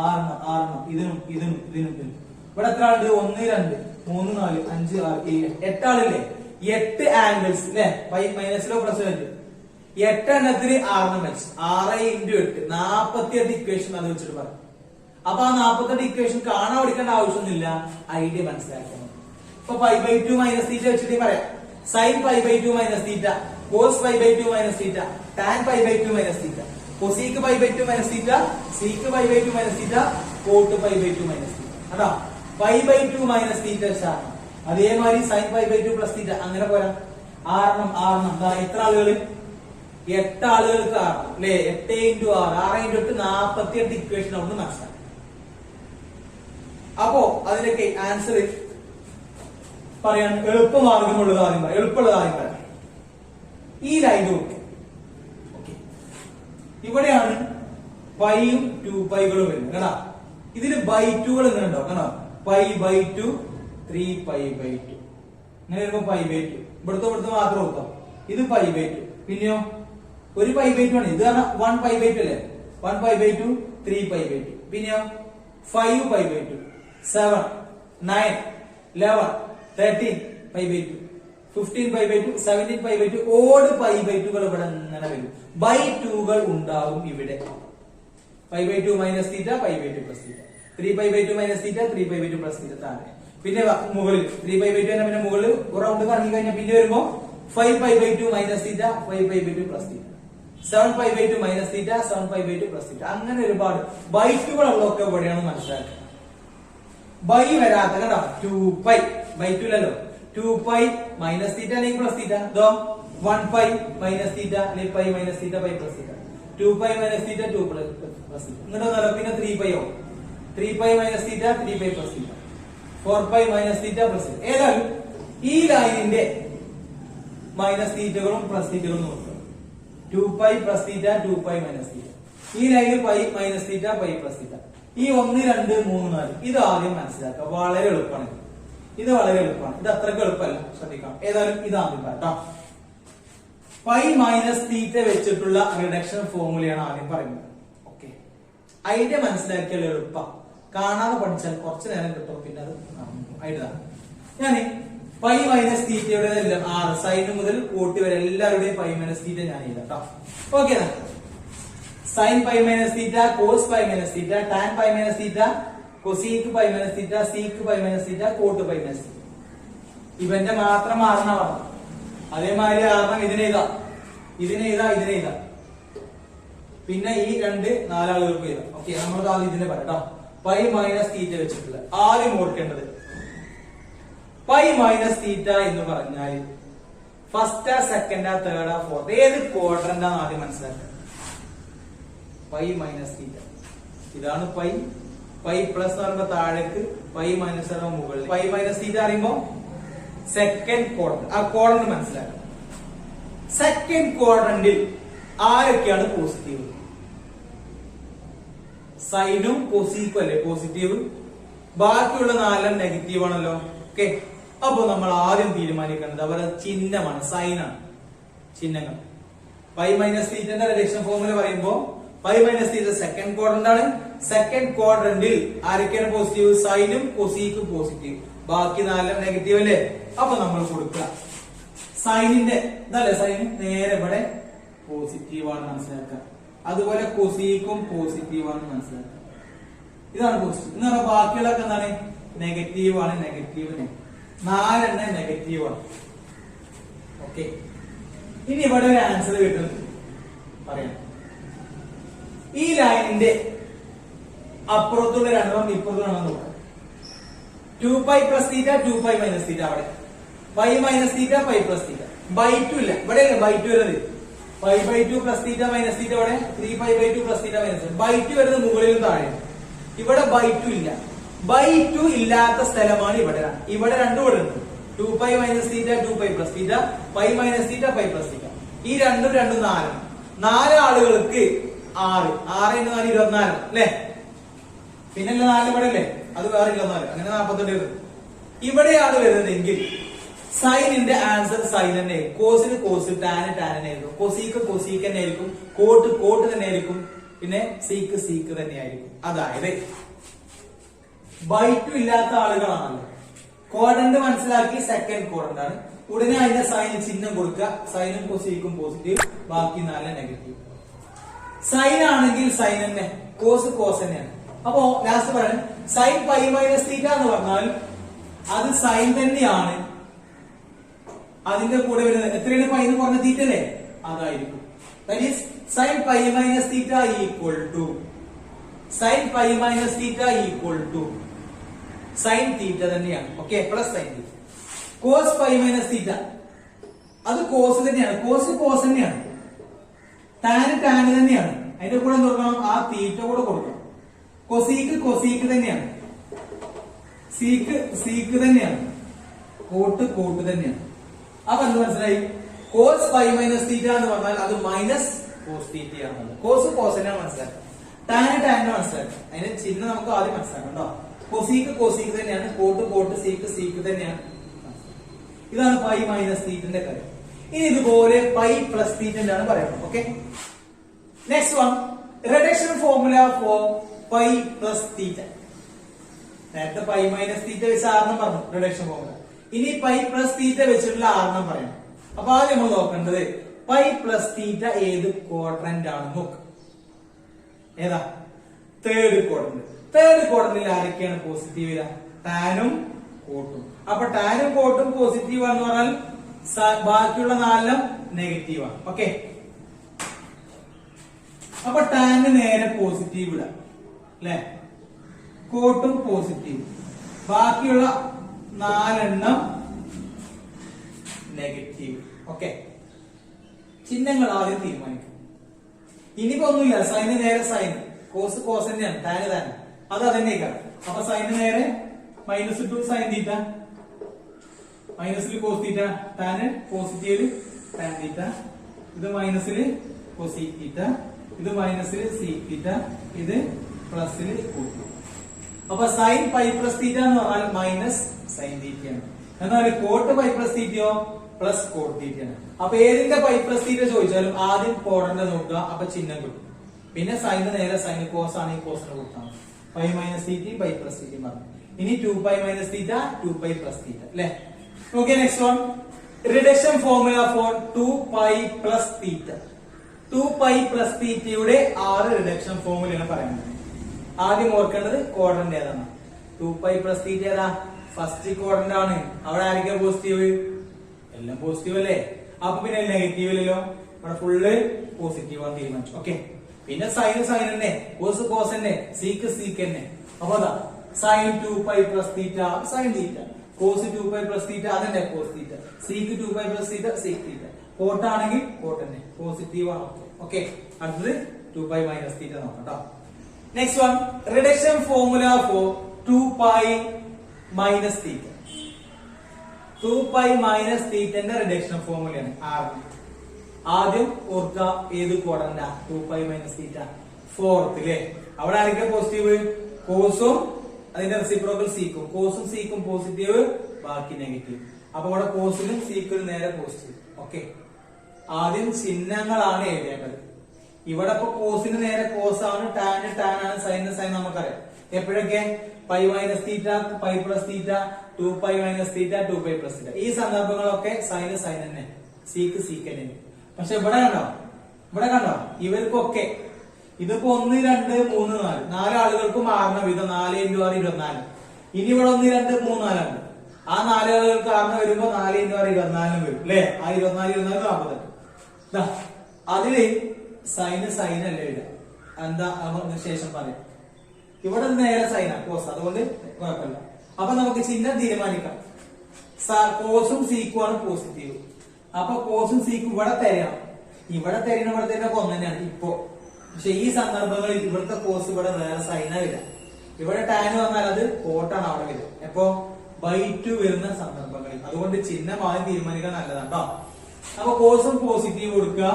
6 ഇതിനും ഇതിനും ഇതിനും ഇതിനും. ഇവിടെ എത്ര ആളുണ്ട്? 1 2 3 4 5 6 7 8 ആളില്ലേ? 8 ആംഗിൾസ് അല്ലെ, പൈ മൈനസിലോ പ്ലസ് 8 എണ്ണത്തിന് 6 വെച്ച് 6 × 8 48 ഇക്വേഷൻ അത് വെച്ചിട്ട് പറയാം. അപ്പൊ ആ 48 ഇക്വേഷൻ കാണാൻ പഠിക്കേണ്ട ആവശ്യമൊന്നുമില്ല, ഐഡിയ മനസ്സിലാക്കണം. ഇപ്പൊ π/2 മൈനസ് തീറ്റ വെച്ചിട്ട് പറയാം. Sine π/2 minus theta, cos π/2 minus theta, tan π/2 minus theta, cosec π/2 minus theta, sec π/2 minus theta, cot π/2 minus theta. അതാ π/2 മൈനസ് തീറ്റ ശാഖം. അതേമാതിരി സൈൻ π/2 പ്ലസ് തീറ്റ. അങ്ങനെ പോരാ, 6 എത്ര ആളുകൾ? 8 ആളുകൾക്ക് 6 അല്ലെ, 8 × 6 × 8 48 ഇക്വേഷൻ അവിടെ മനസ്സിലാക്കാം. അപ്പോ അതിനൊക്കെ ആൻസർ പറയാൻ എളുപ്പമാർഗമുള്ളത് ആദ്യം പറയാം, എളുപ്പമുള്ളത് ആദ്യം പറയാം. ഈ ലൈൻ നോക്കി, ഇവിടെയാണ് പൈയും 2πകളും വരുന്നത് കേട്ടോ. ഇതിന് ബൈ2കൾ ഇങ്ങനെ ഉണ്ടാവും കേട്ടോ. π/2 3π/2 ഇങ്ങനെ വരുമ്പോ π/2 ഇവിടുത്തെ മാത്രം കൊടുക്കാം. ഇത് π/2 പിന്നെയോ ഒരു π/2 ആണ്. ഇത് കാരണം 1π/2 അല്ലേ, 1π/2 3π/2 പിന്നെയോ 5π/2 7 9 11 13 π/2 15π/2 17π/2 ഓട് π/2കൾ ഇവിടെ ഇങ്ങനെ വരും. ബൈ2കൾ ഉണ്ടാവും ഇവിടെ. π/2 minus theta, π/2 plus theta, 3π/2 minus theta, 3π/2 plus theta താഴെ. പിന്നെ മുകളിൽ 3π/2 തന്നെ, പിന്നെ മുകളിൽ റൗണ്ട് കറങ്ങി കഴിഞ്ഞാൽ പിന്നെ വരുമ്പോ 5π/2 minus theta, 5π/2 plus theta, 7π/2 minus theta, 7π/2 plus theta. അങ്ങനെ ഒരുപാട് ബൈറ്റുകൾ ഉള്ളതൊക്കെ ഇവിടെയാണ് മനസ്സിലാക്കുക. ബൈ വരാത്ത കേട്ടോ 2π ബൈ2ലല്ലോ, 2π മൈനസ് തീറ്റ അല്ലെങ്കിൽ പ്ലസ് തീറ്റ, ഇതോ 1π മൈനസ് തീറ്റ അല്ലെങ്കിൽ pi minus theta, pi plus theta, 2π minus theta 2 plus theta. ഇങ്ങോട്ട് പിന്നെ 3π ആവും, 3π minus theta, 3π plus theta, 4π minus theta plus theta. ഏതായാലും ഈ ലൈനിന്റെ മൈനസ് തീറ്റകളും പ്ലസ് തീറ്റകളും നോക്കുക. 2π പ്ലസ് തീറ്റ, 2π മൈനസ് തീറ്റ. ഈ ലൈനിൽ pi minus theta, pi plus theta. ഈ 1 2 3 4 ഇത് ആദ്യം മനസ്സിലാക്കുക. വളരെ എളുപ്പമാണ് ഇത് വളരെ എളുപ്പമാണ്. ഇത് അത്രയ്ക്ക് എളുപ്പമല്ല, ശ്രദ്ധിക്കാം. ഏതായാലും ഇത് ആദ്യം പറയാം. പൈ മൈനസ് തീറ്റ വെച്ചിട്ടുള്ള റിഡക്ഷൻ ഫോർമുലയാണ് ആദ്യം പറയുന്നത്. ഓക്കെ, ഐഡിയ മനസ്സിലാക്കിയാൽ എളുപ്പം, കാണാതെ പഠിച്ചാൽ കുറച്ചു നേരം കിട്ടും, പിന്നെ അത് ഐഡിയ. ഞാൻ പൈ മൈനസ് തീറ്റയുടെ എല്ലാം 6 സൈൻ മുതൽ കോട്ടി വരെ എല്ലാവരുടെയും പൈ മൈനസ് തീറ്റ ഞാൻ എഴുതാം. Okay, sine pi minus theta, cos pi minus theta, tan pi minus theta, cosec pi minus theta, sec pi minus theta, cot pi minus theta. ഇവന്റെ മാത്രം 6 ആണ്. അതേമാതിരി 6 ഇതിനെഴുതാ, ഇതിനെഴുതാ. പിന്നെ ഈ 2 4 ആളുകൾക്ക് എഴുതാം. ഓക്കെ, നമ്മൾ ആദ്യം ഇതിനെ പറയാം. പൈ മൈനസ് തീറ്റ വെച്ചിട്ടുള്ള ആദ്യം ഓർക്കേണ്ടത് പൈ മൈനസ് തീറ്റ എന്ന് പറഞ്ഞാൽ ഫസ്റ്റാ, സെക്കൻഡാ, തേർഡാ, ഫോർത്ത്, ഏത് ക്വാഡ്രന്റാണ് ആദ്യം മനസ്സിലാക്കുക. പൈ മൈനസ് തീറ്റ ഇതാണ് പൈ. പൈ പ്ലസ് എന്ന് പറയുമ്പോ താഴേക്ക്, പൈ മൈനസ് പറയുമ്പോ മുകളിൽ. പൈ മൈനസ് തീറ്റ അറിയുമ്പോ സെക്കൻഡ് ക്വാഡ്രന്റ്, ആ ക്വാഡ്രന്റ് മനസ്സിലാക്കുക. സെക്കൻഡ് ക്വാഡ്രന്റിൽ ആരൊക്കെയാണ് പോസിറ്റീവ്? സൈനും കൊസീക്കും അല്ലേ പോസിറ്റീവ്, ബാക്കിയുള്ള 4 നെഗറ്റീവ് ആണല്ലോ. ഓക്കെ, അപ്പൊ നമ്മൾ ആദ്യം തീരുമാനിക്കേണ്ടത് അവരുടെ ചിഹ്നമാണ്, സൈനാണ് ചിഹ്നങ്ങൾ. പൈ മൈനസ് തീറ്റന്റെ റിഡക്ഷൻ ഫോർമുല പറയുമ്പോ pi minus theta second quadrant ആണ്. സെക്കൻഡ് ക്വാഡ്രന്റിൽ ആരൊക്കെയാണ് പോസിറ്റീവ്? സൈനും കൊസീക്കും പോസിറ്റീവ്, ബാക്കി 4 നെഗറ്റീവ് അല്ലേ. അപ്പൊ നമ്മൾ കൊടുക്കുക സൈനിന്റെ ഇതല്ലേ, സൈൻ നേരെ ഇവിടെ പോസിറ്റീവ് ആണ് മനസ്സിലാക്കുക. അതുപോലെ കൊസീക്കും പോസിറ്റീവ് ആണ് മനസ്സിലാക്കുക. ഇതാണ് പോസിറ്റീവ് എന്ന് പറഞ്ഞാൽ ബാക്കിയുള്ളതൊക്കെ എന്താണ്? നെഗറ്റീവ് ആണ്. നെഗറ്റീവ് 4 നെഗറ്റീവ് ആണ്. ഓക്കെ, ഇനി ഇവിടെ ഒരു ആൻസർ കിട്ടുന്നത് പറയാം. ഈ ലൈനിന്റെ അപ്പുറത്തുള്ള 2 ഇപ്പുറത്തുള്ള 2 നോക്കാം. 2π പ്ലസ് തീറ്റ, 2π മൈനസ് തീറ്റ. അവിടെ pi minus theta, pi plus theta. By two ഇല്ല, ഇവിടെ ബൈ2 വരുന്നത് π/2 പ്ലസ് തീറ്റ മൈനസ് തീറ്റ. ഇവിടെ 3π/2 പ്ലസ് തീറ്റ മൈനസ്. ബൈ2 വരുന്നത് മുകളിലും താഴെ. ഇവിടെ ബൈ2 ഇല്ല, ബൈ ടു ഇല്ലാത്ത സ്ഥലമാണ് ഇവിടെ. ഇവിടെ രണ്ടും ഇവിടെ ഉണ്ട്. 2π minus theta 2π plus theta, pi minus theta pi plus theta. ഈ രണ്ടും 4. 4 ആളുകൾക്ക് 6 6 × 4 24 അല്ലെ. പിന്നല്ല 4 ഇവിടെ അല്ലേ, അത് വേറെ 24, അങ്ങനെ 42 വരും. ഇവിടെയാണ് വരുന്നതെങ്കിൽ സൈനിന്റെ ആൻസർ സൈൻ തന്നെ, കോസിന് കോസ്, ടാന് ടാൻ തന്നെ ആയിരിക്കും, കൊസീക്ക് കൊസീക്ക് തന്നെ ആയിരിക്കും, കോട്ട് കോട്ട് തന്നെ ആയിരിക്കും, പിന്നെ സീക്ക് സീക്ക് തന്നെ ആയിരിക്കും. അതായത് ബൈ ടു ഇല്ലാത്ത ആളുകളാണല്ലോ. കോഡന്റ് മനസ്സിലാക്കി സെക്കൻഡ് കോഡന്റ് ആണ്. ഉടനെ അതിന്റെ സൈന് ചിഹ്നം കൊടുക്കുക. സൈനും കൊസീക്കും പോസിറ്റീവ്, ബാക്കി 4 നെഗറ്റീവ്. സൈൻ ആണെങ്കിൽ സൈൻ തന്നെ, കോസ് കോസ് തന്നെയാണ്. അപ്പോ ലാസ്റ്റ് പറയാൻ സൈൻ പൈ മൈനസ് തീറ്റ എന്ന് പറഞ്ഞാൽ അത് സൈൻ തന്നെയാണ്. അതിന്റെ കൂടെ വരുന്നത് എത്രയാണ്? പൈ എന്ന് പറഞ്ഞ തീറ്റ അല്ലേ, അതായിരിക്കും. That is sine pi minus theta equal to sine pi minus theta equal to sine theta തന്നെയാണ്. Okay, plus sine theta. Cos pi minus theta അത് കോസ് തന്നെയാണ്, കോസ് കോസ് തന്നെയാണ്. ടാന് ടാന് തന്നെയാണ്. അതിന്റെ കൂടെ എന്ത് കൊടുക്കണം? ആ തീറ്റ കൂടെ കൊടുക്കണം. കൊസീക്ക് കൊസീക്ക് തന്നെയാണ്, സീക്ക് സീക്ക് തന്നെയാണ്, കോട്ട് കോട്ട് തന്നെയാണ്. അപ്പൊ എന്ത് മനസ്സിലായി? കോസ് പൈ മൈനസ് തീറ്റ എന്ന് പറഞ്ഞാൽ അത് മൈനസ് കോസ് തീറ്റയാണ്. കോസ് കോസ് തന്നെയാണ് മനസ്സിലാക്കുക. ടാന് ടാന് മനസ്സിലാക്കുക. അതിന്റെ ചിഹ്നം നമുക്ക് ആദ്യം മനസ്സിലാക്കാം കേട്ടോ. കൊസീക്ക് കൊസീക്ക് തന്നെയാണ്, കോട്ട് കോട്ട്, സീക്ക് സീക്ക് തന്നെയാണ്. ഇതാണ് പൈ മൈനസ് തീറ്റന്റെ കാര്യം. ഇനി ഇതുപോലെ പൈ പ്ലസ് തീറ്റന്റെ ആണ് പറയുന്നത്. Okay, next one reduction formula for pi plus theta. നേരത്തെ പൈ മൈനസ് തീറ്റ വെച്ച് ആറെണ്ണം പറഞ്ഞു റിഡക്ഷൻ ഫോർമുല. ഇനി പൈ പ്ലസ് തീറ്റ വെച്ചിട്ടുള്ള ആറെണ്ണം പറയാം. അപ്പൊ ആദ്യം നമ്മൾ നോക്കേണ്ടത് പൈ പ്ലസ് തീറ്റ ഏത് ക്വാഡ്രന്റ് ആണ് നോക്ക്. ഏതാ? Third quadrant. തേർഡ് ക്വാഡ്രന്റിൽ ആരൊക്കെയാണ് പോസിറ്റീവ് വരിക? ടാനും കോട്ടും. അപ്പൊ ടാനും കോട്ടും പോസിറ്റീവ് ആണെന്ന് പറഞ്ഞാൽ ബാക്കിയുള്ള 4 നെഗറ്റീവ് ആണ്. ഓക്കെ, അപ്പൊ ടാന് നേരെ പോസിറ്റീവ് ഇടാം അല്ലെ, കോട്ടും പോസിറ്റീവ്, ബാക്കിയുള്ള 4 നെഗറ്റീവ്. ഓക്കെ, ചിഹ്നങ്ങൾ ആദ്യം തീരുമാനിക്കും. ഇനിയിപ്പോ ഒന്നുമില്ല, സൈന് നേരെ സൈൻ, കോസ് കോസ് തന്നെയാണ്, ടാന് താൻ അത് അതന്നെയാണ്. അപ്പൊ സൈന് നേരെ -2 സൈൻ തീറ്റ, മൈനസിൽ cos theta, tan positive tan theta, ഇത് മൈനസിൽ കോസീക് തീറ്റ, ഇത് മൈനസിൽ സീക് തീറ്റ, ഇത് പ്ലസിൽ കോട്ട്. അപ്പൊ സൈൻ പൈ പ്ലസ് തീറ്റ എന്ന് പറഞ്ഞാൽ മൈനസ് സൈൻ തീറ്റയാണ്. എന്നാൽ കോട്ട് പൈ പ്ലസ് തീറ്റയോ പ്ലസ് കോട്ട് തീറ്റയാണ്. അപ്പൊ ഏതിന്റെ പൈ പ്ലസ് തീറ്റ ചോദിച്ചാലും ആദ്യം കോഡന്റെ നോക്കുക, അപ്പൊ ചിഹ്നം കിട്ടും. പിന്നെ സൈന് നേരെ സൈൻ, കോസ് ആണെങ്കിൽ കോസിന് കൊടുത്താൽ pi minus theta pi plus theta പറഞ്ഞു. ഇനി 2π മൈനസ് തീറ്റ 2π പ്ലസ് തീറ്റ അല്ലെ. Okay, next one reduction formula for 2π plus theta. 2π plus തീറ്റയുടെ 6 റിഡക്ഷൻ ഫോർമുലയാണ് പറയുന്നത്. ആദ്യം ഓർക്കേണ്ടത് ക്വാഡ്രന്റ് ഏതാണ്? 2π പ്ലസ് തീറ്റ ഏതാ? ഫസ്റ്റ് ക്വാഡ്രന്റ് ആണ്. അവിടെ ആയിരിക്കും പോസിറ്റീവ്? എല്ലാം പോസിറ്റീവ് അല്ലേ. അപ്പൊ പിന്നെ നെഗറ്റീവ് അല്ലല്ലോ, ഇവിടെ ഫുള്ള് പോസിറ്റീവ് ആണ് തീരുമാനിച്ചു. ഓക്കെ, പിന്നെ സൈൻ സൈൻ തന്നെ, കോസ് കോസ് തന്നെ, സീക്ക് സീക്ക് തന്നെ. അപ്പൊ അതാ sine 2π plus theta sine theta, cos 2π plus theta അതന്നെ cos theta, sec 2π plus theta sec theta. കോട്ടാണെങ്കിൽ കോട്ട് തന്നെ, പോസിറ്റീവ് ആണ്. ഓക്കെ, അടുത്തത് 2π മൈനസ് തീറ്റ നോക്കാം കേട്ടോ. Next one reduction formula for 2π minus theta. 2π minus തീറ്റന്റെ റിഡക്ഷൻ ഫോർമുലയാണ്. ആദ്യം ഓർക്കുക ഏത് ക്വാഡ്രന്റാ? 2π മൈനസ് തീറ്റ ഫോർത്ത് അല്ലേ. അവിടെ ആയിരിക്കും പോസിറ്റീവ്? കോസും അതിന്റെ റെസിപ്രോക്കൽ സീക്കും, കോസും സീക്കും പോസിറ്റീവ്, ബാക്കി നെഗറ്റീവ്. അപ്പൊ ഇവിടെ കോസിനും സീക്കിനും നേരെ പോസിറ്റീവ്. ഓക്കെ, ആദ്യം ചിഹ്നങ്ങളാണ് എഴുതേണ്ടത്. ഇവിടെ ഇപ്പൊ കോസിന് നേരെ കോസ് ആണ്, ടാന് ടാൻ ആണ്, സൈന് സൈൻ നമുക്കറിയാം. എപ്പോഴൊക്കെ? Pi minus theta pi plus theta, 2π minus theta 2π plus theta. ഈ സന്ദർഭങ്ങളൊക്കെ സൈന് സൈൻ തന്നെ, സീക്ക് സീക്ക് തന്നെ. പക്ഷെ ഇവിടെ കണ്ടോ, ഇവിടെ കണ്ടോ, ഇവർക്കൊക്കെ ഇതിപ്പോ 1 2 3 4 4 ആളുകൾക്കും മാറുന്ന വിധം 4 × 6 24. ഇനി ഇവിടെ 1 2 3 4 ഉണ്ട്. ആ 4 ആളുകൾക്ക് ആറിന് വരുമ്പോ 4 × 6 24 വരും അല്ലെ. ആ 24 24 48. അതില് സൈന് സൈൻ അല്ലേ വരിക, എന്താ ശേഷം പറയാം. ഇവിടെ നേരെ സൈനാ കോസ്, അതുകൊണ്ട് കുഴപ്പമില്ല. അപ്പൊ നമുക്ക് ചിഹ്നം തീരുമാനിക്കാം. കോസും സീക്കും ആണ് പോസിറ്റീവ്. അപ്പൊ കോസും സീക്കും ഇവിടെ തരണം, ഇവിടെ തരണം, ഇവിടെ തരുന്ന ഒന്ന് തന്നെയാണ് ഇപ്പോ. പക്ഷെ ഈ സന്ദർഭങ്ങളിൽ ഇവിടുത്തെ കോസ് ഇവിടെ വേറെ സൈനാ വരിക. ഇവിടെ ടാൻ വന്നാൽ അത് കോട്ടാണ് അവിടെ വരിക. എപ്പോ ബൈ 2 വരുന്ന സന്ദർഭങ്ങളിൽ. അതുകൊണ്ട് ചിഹ്നം ആദ്യം തീരുമാനിക്കാൻ നല്ലതാണ് കേട്ടോ. അപ്പൊ കോസും പോസിറ്റീവ് കൊടുക്കുക,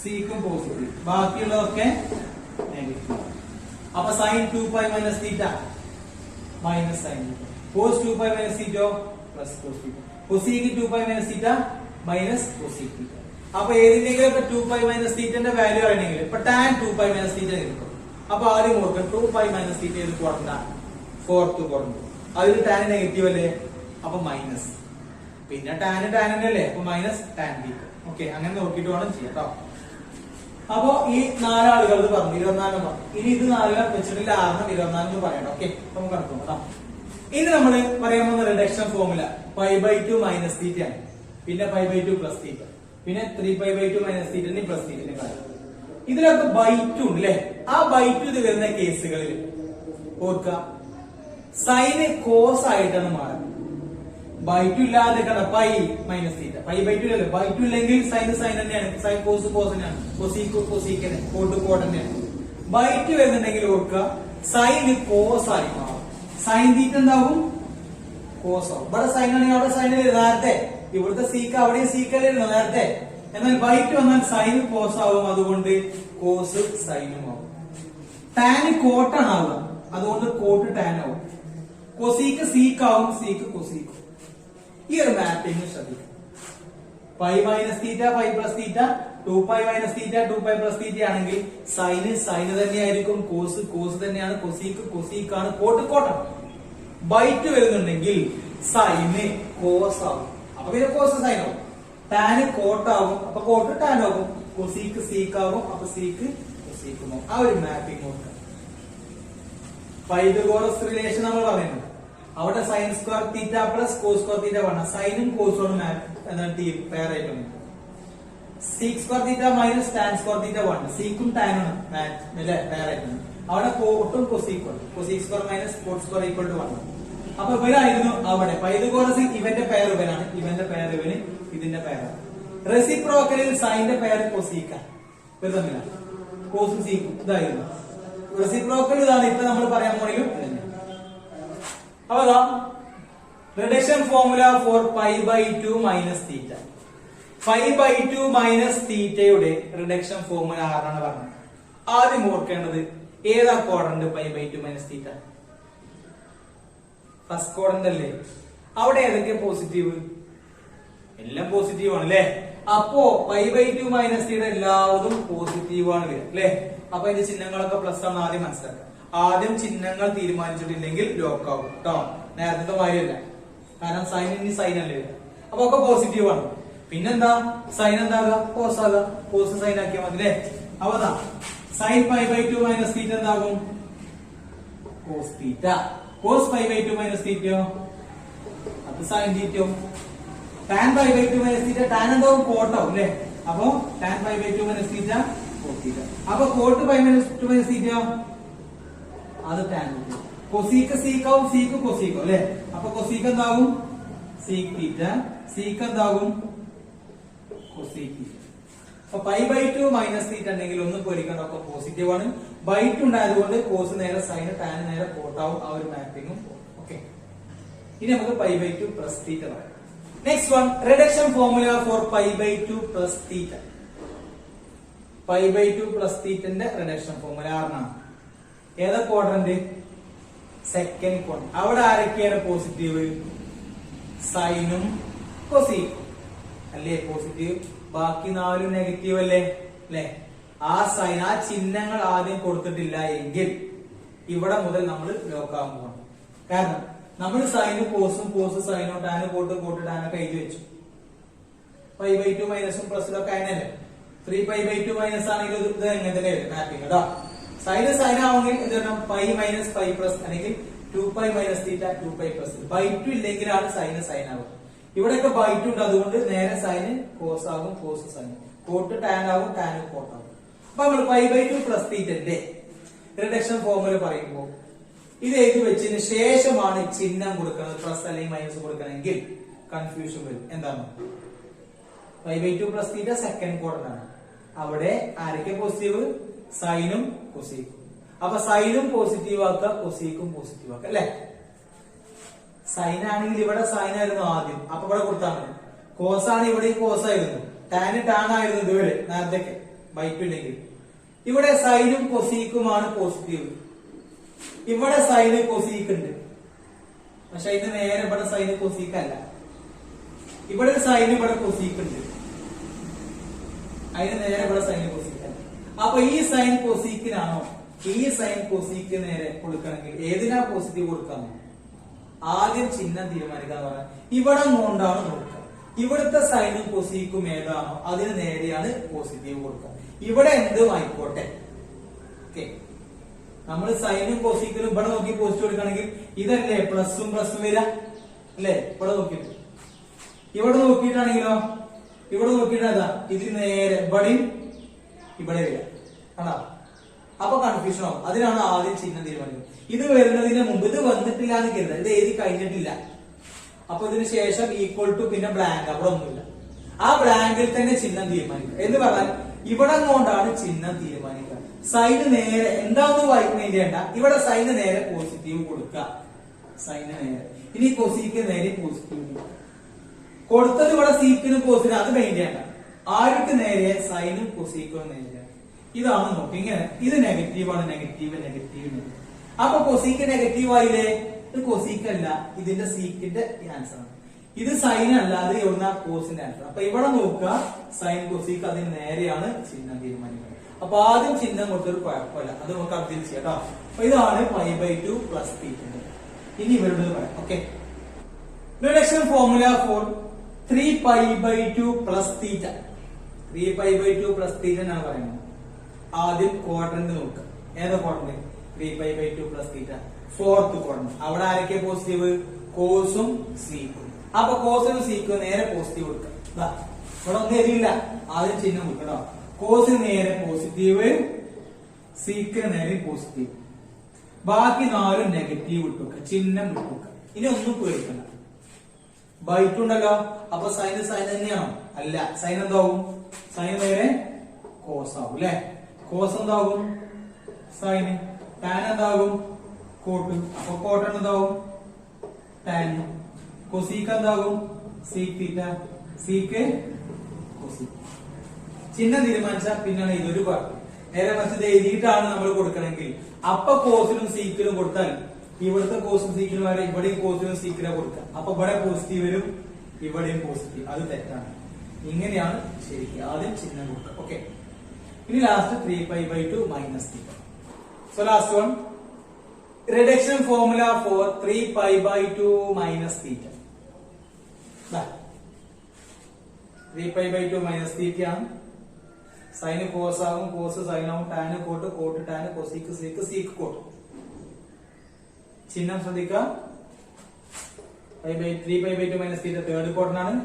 സിക്കും പോസിറ്റീവ്, ബാക്കിയുള്ളതൊക്കെ നെഗറ്റീവ്. അപ്പൊ sine 2π minus theta minus sine theta, cos 2π minus തീറ്റോ plus cos theta, cosec 2π minus theta minus cosec theta. അപ്പൊ ഏതിന്റെങ്കിലും 2π മൈനസ് തീറ്റന്റെ വാല്യൂ അറിയണമെങ്കിൽ ഇപ്പൊ ടാൻ 2π മൈനസ് തീറ്റ കിട്ടും. അപ്പൊ ആദ്യം ഓർക്കുക 2π മൈനസ് തീറ്റ ഇത് കുറഞ്ഞ ഫോർത്ത് കുറഞ്ഞു, അതിൽ ടാൻ നെഗറ്റീവ് അല്ലേ, അപ്പൊ മൈനസ്, പിന്നെ ടാൻ അല്ലേ, അപ്പൊ മൈനസ് ടാൻ തീറ്റ. ഓക്കെ, അങ്ങനെ നോക്കിയിട്ട് വേണം ചെയ്യാം കേട്ടോ. അപ്പൊ ഈ 4 ആളുകൾ പറഞ്ഞു 24 പറഞ്ഞു. ഇനി ഇത് 4 വെച്ചിട്ടില്ല 6 24 പറയണം. ഓക്കെ, നമുക്ക് കണക്കും കേട്ടോ. ഇനി നമ്മൾ പറയാൻ പോകുന്ന റിഡക്ഷൻ ഫോർമുല π/2 മൈനസ് തീറ്റ ആണ്, പിന്നെ π/2 പ്ലസ് തീറ്റ, പിന്നെ 3π/2 മൈനസ് തീറ്റ പ്ലസ് തീറ്റ കാര്യം. ഇതിലൊക്കെ /2 ഉണ്ട് അല്ലെ. ആ /2 ഇത് വരുന്ന കേസുകളിൽ ഓർക്കുക സൈന് കോസ് ആയിട്ടാണ് മാറുന്നത്. /2 ഇല്ലാതെ കണ്ട പൈ മൈനസ് തീറ്റ, π/2 അല്ലേ, /2 ഇല്ലെങ്കിൽ സൈന് സൈൻ തന്നെയാണ്, സൈൻ കോസ് കോസ് തന്നെയാണ്, കൊസീക്ക് കൊസീക്ക് തന്നെ, കോട്ട് കോട്ട് തന്നെയാണ്. /2 വരുന്നുണ്ടെങ്കിൽ ഓർക്കുക സൈന് കോസ് ആയി മാറും. സൈൻ തീറ്റ എന്താവും, കോസ് ആവും. ഇവിടെ സൈൻ ആണെങ്കിൽ അവിടെ സൈൻ നേരത്തെ, ഇവിടുത്തെ സീക്ക് അവിടെയും സീക്കല്ലായിരുന്നു നേരത്തെ. എന്നാൽ /2 വന്നാൽ സൈൻ കോസ് ആവും, അതുകൊണ്ട് കോസ് സൈനും ആവും. ടാന് കോട്ടാണ് ആവുക, അതുകൊണ്ട് കോട്ട് ടാൻ ആവും. കൊസീക്ക് സീക്കാവും, സീക്ക് കൊസീക്കും. ഈ ഒരു മാപ്പിംഗ് ശ്രദ്ധിക്കും. Pi minus theta pi plus theta, 2π minus theta 2π plus theta ആണെങ്കിൽ സൈന് സൈന് തന്നെയായിരിക്കും, കോസ് കോസ് തന്നെയാണ്, കൊസീക്ക് കൊസീക്കാണ്, കോട്ട് കോട്ടാണ്. /2 വരുന്നുണ്ടെങ്കിൽ സൈന് കോസ് ആവും, അപ്പൊ പിന്നെ കോസ് സൈൻ ആവും. ടാന് കോട്ടാവും, അപ്പൊ കോട്ട് ടാൻ ആവും. കൊസീക്ക് സീക്കാവും, അപ്പൊ സീക്ക് കൊസീക്കും ആവും. ആ ഒരു മാപ്പിംഗ് നോക്കാം. പൈതഗോറസ് റിലേഷൻ നമ്മൾ പറയുന്നത് അവിടെ sine square theta plus cos square theta വേണം. സൈനും കോസും പെയർ ആയിട്ടുണ്ട്. Sec square theta minus tan square theta വേണ്ട, സീക്കും ടാനും പെയർ ആയിട്ടുണ്ട്. അവിടെ കോട്ടും കൊസീക്കും, cosec square minus cot square equal to 1. അപ്പൊ ഇവരായിരുന്നു അവിടെ. പൈതഗോറസിൽ ഇവന്റെ പെയർ ഇവനാണ്, ഇവന്റെ പെയർ ഇവന്, ഇതിന്റെ പെയറാണ്. റെസിപ്രോക്കലിൽ സൈന്റെ പെയർ കൊസീക്ക, ഇവർ തമ്മിലാണ്, കോസും സീക്കും ഇതായിരുന്നു. റെസിപ്രോക്കൽ ഇതാണ്, ഇപ്പൊ നമ്മൾ പറയാൻ പോണെങ്കിലും അപ്പൊ reduction formula for π/2 minus theta. π/2 minus തീറ്റയുടെ റിഡക്ഷൻ ഫോർമുല ആരാണ് പറഞ്ഞത്? ആദ്യം ഓർക്കേണ്ടത് ഏതാ quadrant π/2 minus theta? First quadrant അല്ലേ. അവിടെ ഏതൊക്കെ പോസിറ്റീവ്? എല്ലാം പോസിറ്റീവ് ആണ് അല്ലെ. അപ്പോ π/2 മൈനസ് തീറ്റ എല്ലാവരും പോസിറ്റീവ് ആണ് വരിക അല്ലെ. അപ്പൊ ഇതിന്റെ ചിഹ്നങ്ങളൊക്കെ പ്ലസ് ആണ് ആദ്യം മനസ്സിലാക്കുക. ആദ്യം ചിഹ്നങ്ങൾ തീരുമാനിച്ചിട്ടില്ലെങ്കിൽ ലോക്ക് ആവും കേട്ടോ. നേരത്തെ മാറിയല്ല, കാരണം സൈൻ ഇനി സൈൻ അല്ലേ, അപ്പൊ ഒക്കെ പോസിറ്റീവ് ആണ്. പിന്നെന്താ സൈൻ എന്താകുക, കോസ് ആകുക, കോസ് സൈൻ ആക്കിയാൽ മതി അല്ലേ. അപ്പൊ സൈൻ π/2 മൈനസ് തീറ്റ എന്താകും, കോസ് തീറ്റ. കോസ് π/2 മൈനസ് തീറ്റയോ അത് സൈൻ തീറ്റയോ. ടാൻ π/2 മൈനസ് തീറ്റ, ടാൻ എന്താവും, കോട്ടാവും അല്ലെ. അപ്പൊ tan π/2 minus theta cos theta. അപ്പൊ കോട്ട് π/2 മൈനസ് തീറ്റയോ അത് ടാൻ. കൊസീക്ക് സീക്കാവും, സീക്ക് കൊസീക്കും അല്ലെ. അപ്പൊ കൊസീക്ക് എന്താകും, സീക്ക് തീറ്റ, സീക്ക് എന്താകും, കൊസീക്ക് തീറ്റ. അപ്പൊ π/2 മൈനസ് തീറ്റ ഉണ്ടെങ്കിൽ ഒന്നും പേടിക്കേണ്ട, ഒക്കെ പോസിറ്റീവ് ആണ്. /2 ഉണ്ടായതുകൊണ്ട് കോസ് നേരെ സൈന്, ടാൻ നേരെ കോട്ടാവും. ആ ഒരു മാപ്പിംഗും ഓക്കെ. ഇനി നമുക്ക് π/2 പ്ലസ് തീറ്റ പറയാം. Next one reduction formula for π/2 plus theta. π/2 plus തീറ്റന്റെ റിഡക്ഷൻ ഫോർമുല ആറാണ്. ഏതാ ക്വാഡ്രന്റ്? Second quadrant. അവിടെ ആരൊക്കെയാണ് പോസിറ്റീവ്? സൈനും കൊസീക്കും അല്ലേ പോസിറ്റീവ്, ബാക്കി 4 നെഗറ്റീവ് അല്ലേ അല്ലെ. ആ സൈൻ, ആ ചിഹ്നങ്ങൾ ആദ്യം കൊടുത്തിട്ടില്ല എങ്കിൽ ഇവിടെ മുതൽ നമ്മൾ ലോക്കാകാൻ പോകണം. കാരണം നമ്മൾ സൈനും കോസും, കോസ് സൈനോ, ടാന് കോട്ടും, കോട്ട് ടാനൊക്കെ എഴുതി വെച്ചു. π/2 മൈനസും പ്ലസും ഒക്കെ അതിനല്ലേ. 3π/2 മൈനസ് ആണെങ്കിൽ ഇത് എങ്ങനെ തന്നെ വരും മാപ്പിംഗ് കേട്ടോ. സൈന് സൈൻ ആവുമെങ്കിൽ എന്ത് ചെയ്യണം, പൈ മൈനസ് പൈ പ്ലസ് അല്ലെങ്കിൽ 2π മൈനസ് തീറ്റ 2π പ്ലസ്. /2 ഇല്ലെങ്കിലാണ് സൈന് സൈൻ ആവുക. ഇവിടെയൊക്കെ /2 ഉണ്ട്, അതുകൊണ്ട് നേരെ സൈന് കോസ് ആകും, കോസ് സൈൻ, കോട്ട് ടാൻ ആകും, ടാൻ കോട്ട് ആകും. അപ്പൊ നമ്മൾ π/2 പ്ലസ് തീറ്റന്റെ റിഡക്ഷൻ ഫോർമുല പറയുമ്പോൾ ഇത് എഴുതി വെച്ചതിന് ശേഷമാണ് ചിഹ്നം കൊടുക്കുന്നത്. പ്ലസ് അല്ലെങ്കിൽ മൈനസ് കൊടുക്കണമെങ്കിൽ കൺഫ്യൂഷൻ വരും. എന്താണ് π/2 പ്ലസ് തീറ്റ സെക്കൻഡ് ക്വാഡ്രന്റ് ആണ്. അവിടെ ആരൊക്കെ പോസിറ്റീവ്? സൈനും കൊസീക്കും. അപ്പൊ സൈനും പോസിറ്റീവ് ആക്കുക, കൊസീക്കും പോസിറ്റീവ് ആക്കുക അല്ലെ. സൈൻ ആണെങ്കിൽ ഇവിടെ സൈൻ ആയിരുന്നു ആദ്യം, അപ്പൊ ഇവിടെ കൊടുത്താൽ മതി. കോസ് ആണ് ഇവിടെ കോസ് ആയിരുന്നു, ടാന് ടാൻ ആയിരുന്നു ഇതുവരെ നേരത്തേക്ക് ബൈപ്പില്ലെങ്കിൽ. ഇവിടെ സൈനും കൊസീക്കുമാണ് പോസിറ്റീവ്, ഇവിടെ സൈന് കൊസീക്ക് ഉണ്ട്. പക്ഷെ ഇത് നേരെ ഇവിടെ സൈന് കൊസീക്കല്ല, ഇവിടെ സൈന് ഇവിടെ കൊസീക്ക് ഉണ്ട്, അതിന് നേരെ ഇവിടെ സൈന് കൊസീക്കല്ല. അപ്പൊ ഈ സൈൻ കൊസീക്കിനാണോ ഈ സൈൻ കൊസീക്ക് നേരെ കൊടുക്കണമെങ്കിൽ ഏതിനാ പോസിറ്റീവ് കൊടുക്കാമോ? ആദ്യം ചിഹ്നം തീരുമാനിക്കാന്ന് പറഞ്ഞാൽ ഇവിടെ കൊണ്ടാണ് നോക്കുക. ഇവിടുത്തെ സൈനും കൊസീക്കും ഏതാണോ അതിന് നേരെയാണ് പോസിറ്റീവ് കൊടുക്കുക. ഇവിടെ എന്തും ആയിക്കോട്ടെ. ഓക്കെ, നമ്മൾ സൈനും കൊസീക്കിനും ഇവിടെ നോക്കി പോസിറ്റീവ് കൊടുക്കണമെങ്കിൽ ഇതല്ലേ പ്ലസും പ്ലസും വരിക അല്ലെ. ഇവിടെ നോക്കിയിട്ട് ഇവിടെ നോക്കിയിട്ടാണെങ്കിലോ ഇവിടെ നോക്കിയിട്ട് ഏതാ ഇതിന് നേരെ ഇവിടെയും ഇവിടെ വരിക ആണോ. അപ്പൊ കൺഫ്യൂഷൻ ആവും. അതിനാണ് ആദ്യം ചിഹ്നം തീരുമാനിക്കുന്നത്. ഇത് വരുന്നതിന് മുമ്പ് ഇത് വന്നിട്ടില്ല എന്ന് കരുതുക, ഇത് എഴുതി കഴിഞ്ഞിട്ടില്ല. അപ്പൊ ഇതിന് ശേഷം ഈക്വൽ ടു പിന്നെ ബ്ലാങ്ക്, അവിടെ ഒന്നുമില്ല. ആ ബ്ലാങ്കിൽ തന്നെ ചിഹ്നം തീരുമാനിക്കുക എന്ന് പറഞ്ഞാൽ ഇവിടെ കൊണ്ടാണ് ചിഹ്നം തീരുമാനിക്കുക. സൈന് നേരെ എന്താണെന്ന് വായിക്കുന്നത് ചെയ്യണ്ട, ഇവിടെ സൈന് നേരെ പോസിറ്റീവ് കൊടുക്കുക, സൈന് നേരെ. ഇനി കൊസീക്ക് നേരെ പോസിറ്റീവ് കൊടുക്കുക. കൊടുത്തത് ഇവിടെ സീക്കിനും കോസിനും അത് മെയിൻ ചെയ്യണ്ട, ആർക്ക് നേരെ സൈനും കൊസീക്കും നേരെ. ഇതാണ് നോക്കി ഇങ്ങനെ, ഇത് നെഗറ്റീവാണ്, നെഗറ്റീവ് നെഗറ്റീവ്. അപ്പൊ കൊസീക്ക് നെഗറ്റീവ് ആയില്ലേ, ഇത് കൊസീക്ക് അല്ല, ഇതിന്റെ സീക്കിന്റെ ആൻസർ ആണ്. ഇത് സൈൻ അല്ല, അത് എവിടുന്ന കോസിന്റെ ആൻസർ. അപ്പൊ ഇവിടെ നോക്കുക സൈൻ കൊസീക്ക് അതിന് നേരെയാണ് ചിഹ്നം തീരുമാനിക്കുന്നത്. അപ്പൊ ആദ്യം ചിഹ്നം കൊടുത്തൊരു കുഴപ്പമില്ല, അത് നമുക്ക് അർത്ഥം ചെയ്യാം കേട്ടോ. അപ്പൊ ഇതാണ് π/2 പ്ലസ് തീറ്റ. ഇനി ഇവരുടെ പറയാം. Okay, reduction formula for 3π/2 plus theta. 3π/2 plus theta എന്നാണ് പറയുന്നത്. ആദ്യം ക്വാഡ്രന്റ് നോക്കുക. ഏതാ quadrant? 3π/2 plus theta, fourth quadrant. അവിടെ ആരൊക്കെ പോസിറ്റീവ്? കോസും സീക്കും. അപ്പൊ കോസിനും സീക്കും നേരെ പോസിറ്റീവ് കൊടുക്കുക. ഇവിടെ ഒന്നും എഴുതിയില്ല, ആദ്യം ചിഹ്നം കൊടുക്കട്ടോ. കോസിന് നേരെ പോസിറ്റീവ്, സീക്കിന് നേരെ പോസിറ്റീവ്, ബാക്കി 4 നെഗറ്റീവ് ഇട്ടുക, ചിഹ്നം ഇട്ടുക. ഇനി ഒന്നും പേടിക്കണ്ട, ബൈറ്റുണ്ടല്ലോ. അപ്പൊ സൈന് സൈൻ തന്നെയാണോ? അല്ല, സൈൻ എന്താവും? സൈൻ നേരെ കോസ് ആവും അല്ലെ. കോസ് എന്താകും? സൈന്. ടാൻ എന്താകും? കോട്ട്. അപ്പൊ കോട്ടൺ എന്താവും? ടാൻ. കൊസീക്ക് എന്താകും? Sec theta. Seek cosec. ചിഹ്നം തീരുമാനിച്ചാൽ പിന്നാണ് ഇതൊരു പാട്ട്. നേരെ മറിച്ച് എഴുതിയിട്ടാണ് നമ്മൾ കൊടുക്കണമെങ്കിൽ അപ്പൊ കോസിനും സീക്കിനും കൊടുത്താൽ ഇവിടുത്തെ കോസും സീക്കിനും വരെ ഇവിടെയും കോസിനും സീക്കിനും കൊടുക്കുക. അപ്പൊ ഇവിടെ പോസിറ്റീവ് വരും, ഇവിടെയും പോസിറ്റീവ്. അത് തെറ്റാണ്. ഇങ്ങനെയാണ് ശരിക്കും. ആദ്യം ചിഹ്നം കൊടുക്കുക. ഓക്കെ, ഇനി last 3π/2 minus theta. So last one, reduction formula for 3π/2 minus theta. 3π/2 minus തീറ്റയാണ്. സൈന് കോസ് ആകും, കോസ് സൈൻ ആവും, tan cot, cot tan, cosec sec, sec cot. ചിഹ്നം ശ്രദ്ധിക്കുക. 3π/2 മൈനസ് തീറ്റ തേർഡ് ക്വാഡ്രന്റാണ്.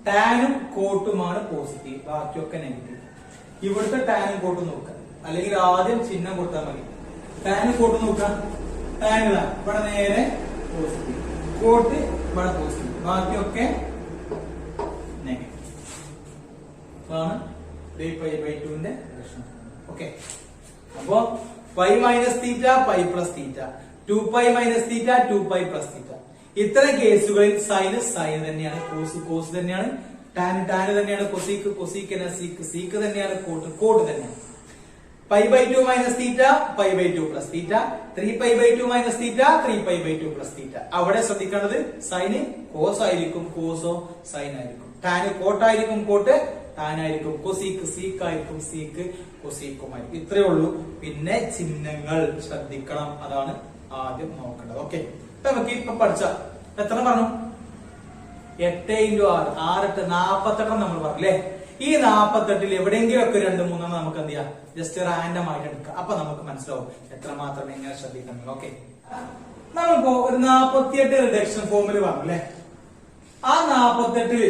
ടാനും കോട്ടുമാണ് പോസിറ്റീവ്, ബാക്കിയൊക്കെ നെഗറ്റീവ്. ഇവിടുത്തെ ടാനും കോട്ടും നോക്കുക, അല്ലെങ്കിൽ ആദ്യം ചിഹ്നം കൊടുത്താൽ മതി. ടാനും കോട്ടും നോക്കുക. ടാൻ ഇവിടെ നേരെ പോസിറ്റീവ്, കോട്ട് ഇവിടെ പോസിറ്റീവ്, ബാക്കിയൊക്കെ നെഗറ്റീവ്. അതാണ് 3π/2ന്റെ പ്രശ്നം. ഓക്കെ, അപ്പോ π minus theta, π plus theta, 2π minus theta, 2π plus theta. ഇത്തരം കേസുകളിൽ സൈന് സൈൻ തന്നെയാണ്, കോസ് കോസ് തന്നെയാണ്, ടാന് ടാന് തന്നെയാണ്, കൊസീക്ക് കൊസീക്ക് തന്നെ, സീക്ക് സീക്ക് തന്നെയാണ്, കോട്ട് കോട്ട് തന്നെയാണ്. π/2 minus theta, π/2 plus theta, 3π/2 minus theta, 3π/2 plus theta. അവിടെ ശ്രദ്ധിക്കേണ്ടത് സൈന് കോസ് ആയിരിക്കും, കോസോ സൈൻ ആയിരിക്കും. ടാന് കോട്ടായിരിക്കും, കോട്ട് ടാനായിരിക്കും. കൊസീക്ക് സീക്ക് ആയിരിക്കും, സീക്ക് കൊസീക്കുമായിരിക്കും. ഇത്രയേ ഉള്ളൂ. പിന്നെ ചിഹ്നങ്ങൾ ശ്രദ്ധിക്കണം, അതാണ് ആദ്യം നോക്കേണ്ടത്. ഓക്കെ, നമുക്ക് ഇപ്പൊ പഠിച്ച എത്ര പറഞ്ഞു? 8 × 6 6 48 നമ്മൾ പറഞ്ഞു അല്ലെ. ഈ 48 എവിടെയെങ്കിലും ഒക്കെ 2 3 നമുക്ക് എന്ത് ചെയ്യാം, ജസ്റ്റ് റാൻഡം ആയിട്ട് എടുക്കാം. അപ്പൊ നമുക്ക് മനസ്സിലാവും എത്രമാത്രം എങ്ങനെ ശ്രദ്ധിക്കണം. ഓക്കെ, നമ്മളിപ്പോ ഒരു 48 റിഡക്ഷൻ ഫോമിൽ പറഞ്ഞു അല്ലെ. ആ 48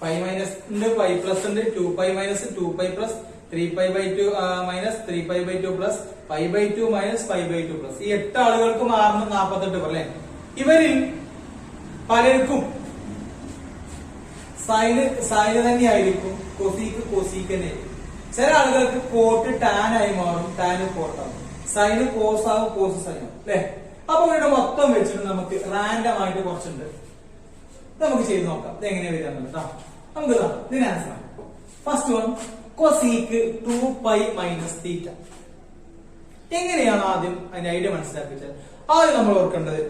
π മൈനസ് ഉണ്ട്, π പ്ലസ് ഉണ്ട്, 2π minus 2π plus 3π/2 minus 3π/2 plus π/2 minus π/2 plus. ഈ 8 ആളുകൾക്ക് മാറുന്ന 48 അല്ലെ. ഇവരിൽ പലർക്കും സൈന് തന്നെയായിരിക്കും, കൊസീക്ക് കൊസീക്ക് തന്നെ. ചില ആളുകൾക്ക് കോട്ട് ടാൻ ആയി മാറും, ടാന് കോട്ടാകും. സൈന് കോസ് ആവും, കോസ് സൈൻ ആവും അല്ലെ. അപ്പൊ ഇവിടെ മൊത്തം വെച്ചിട്ട് നമുക്ക് റാൻഡം ആയിട്ട് കുറച്ചുണ്ട്, നമുക്ക് ചെയ്ത് നോക്കാം ഇത് എങ്ങനെയാ വരിക കേട്ടോ. നമുക്ക് ഇതിന് answer first one cosec 2π minus theta. എങ്ങനെയാണ് ആദ്യം അതിന്റെ ഐഡിയ മനസ്സിലാക്കിയത്? ആദ്യം നമ്മൾ ഓർക്കേണ്ടത്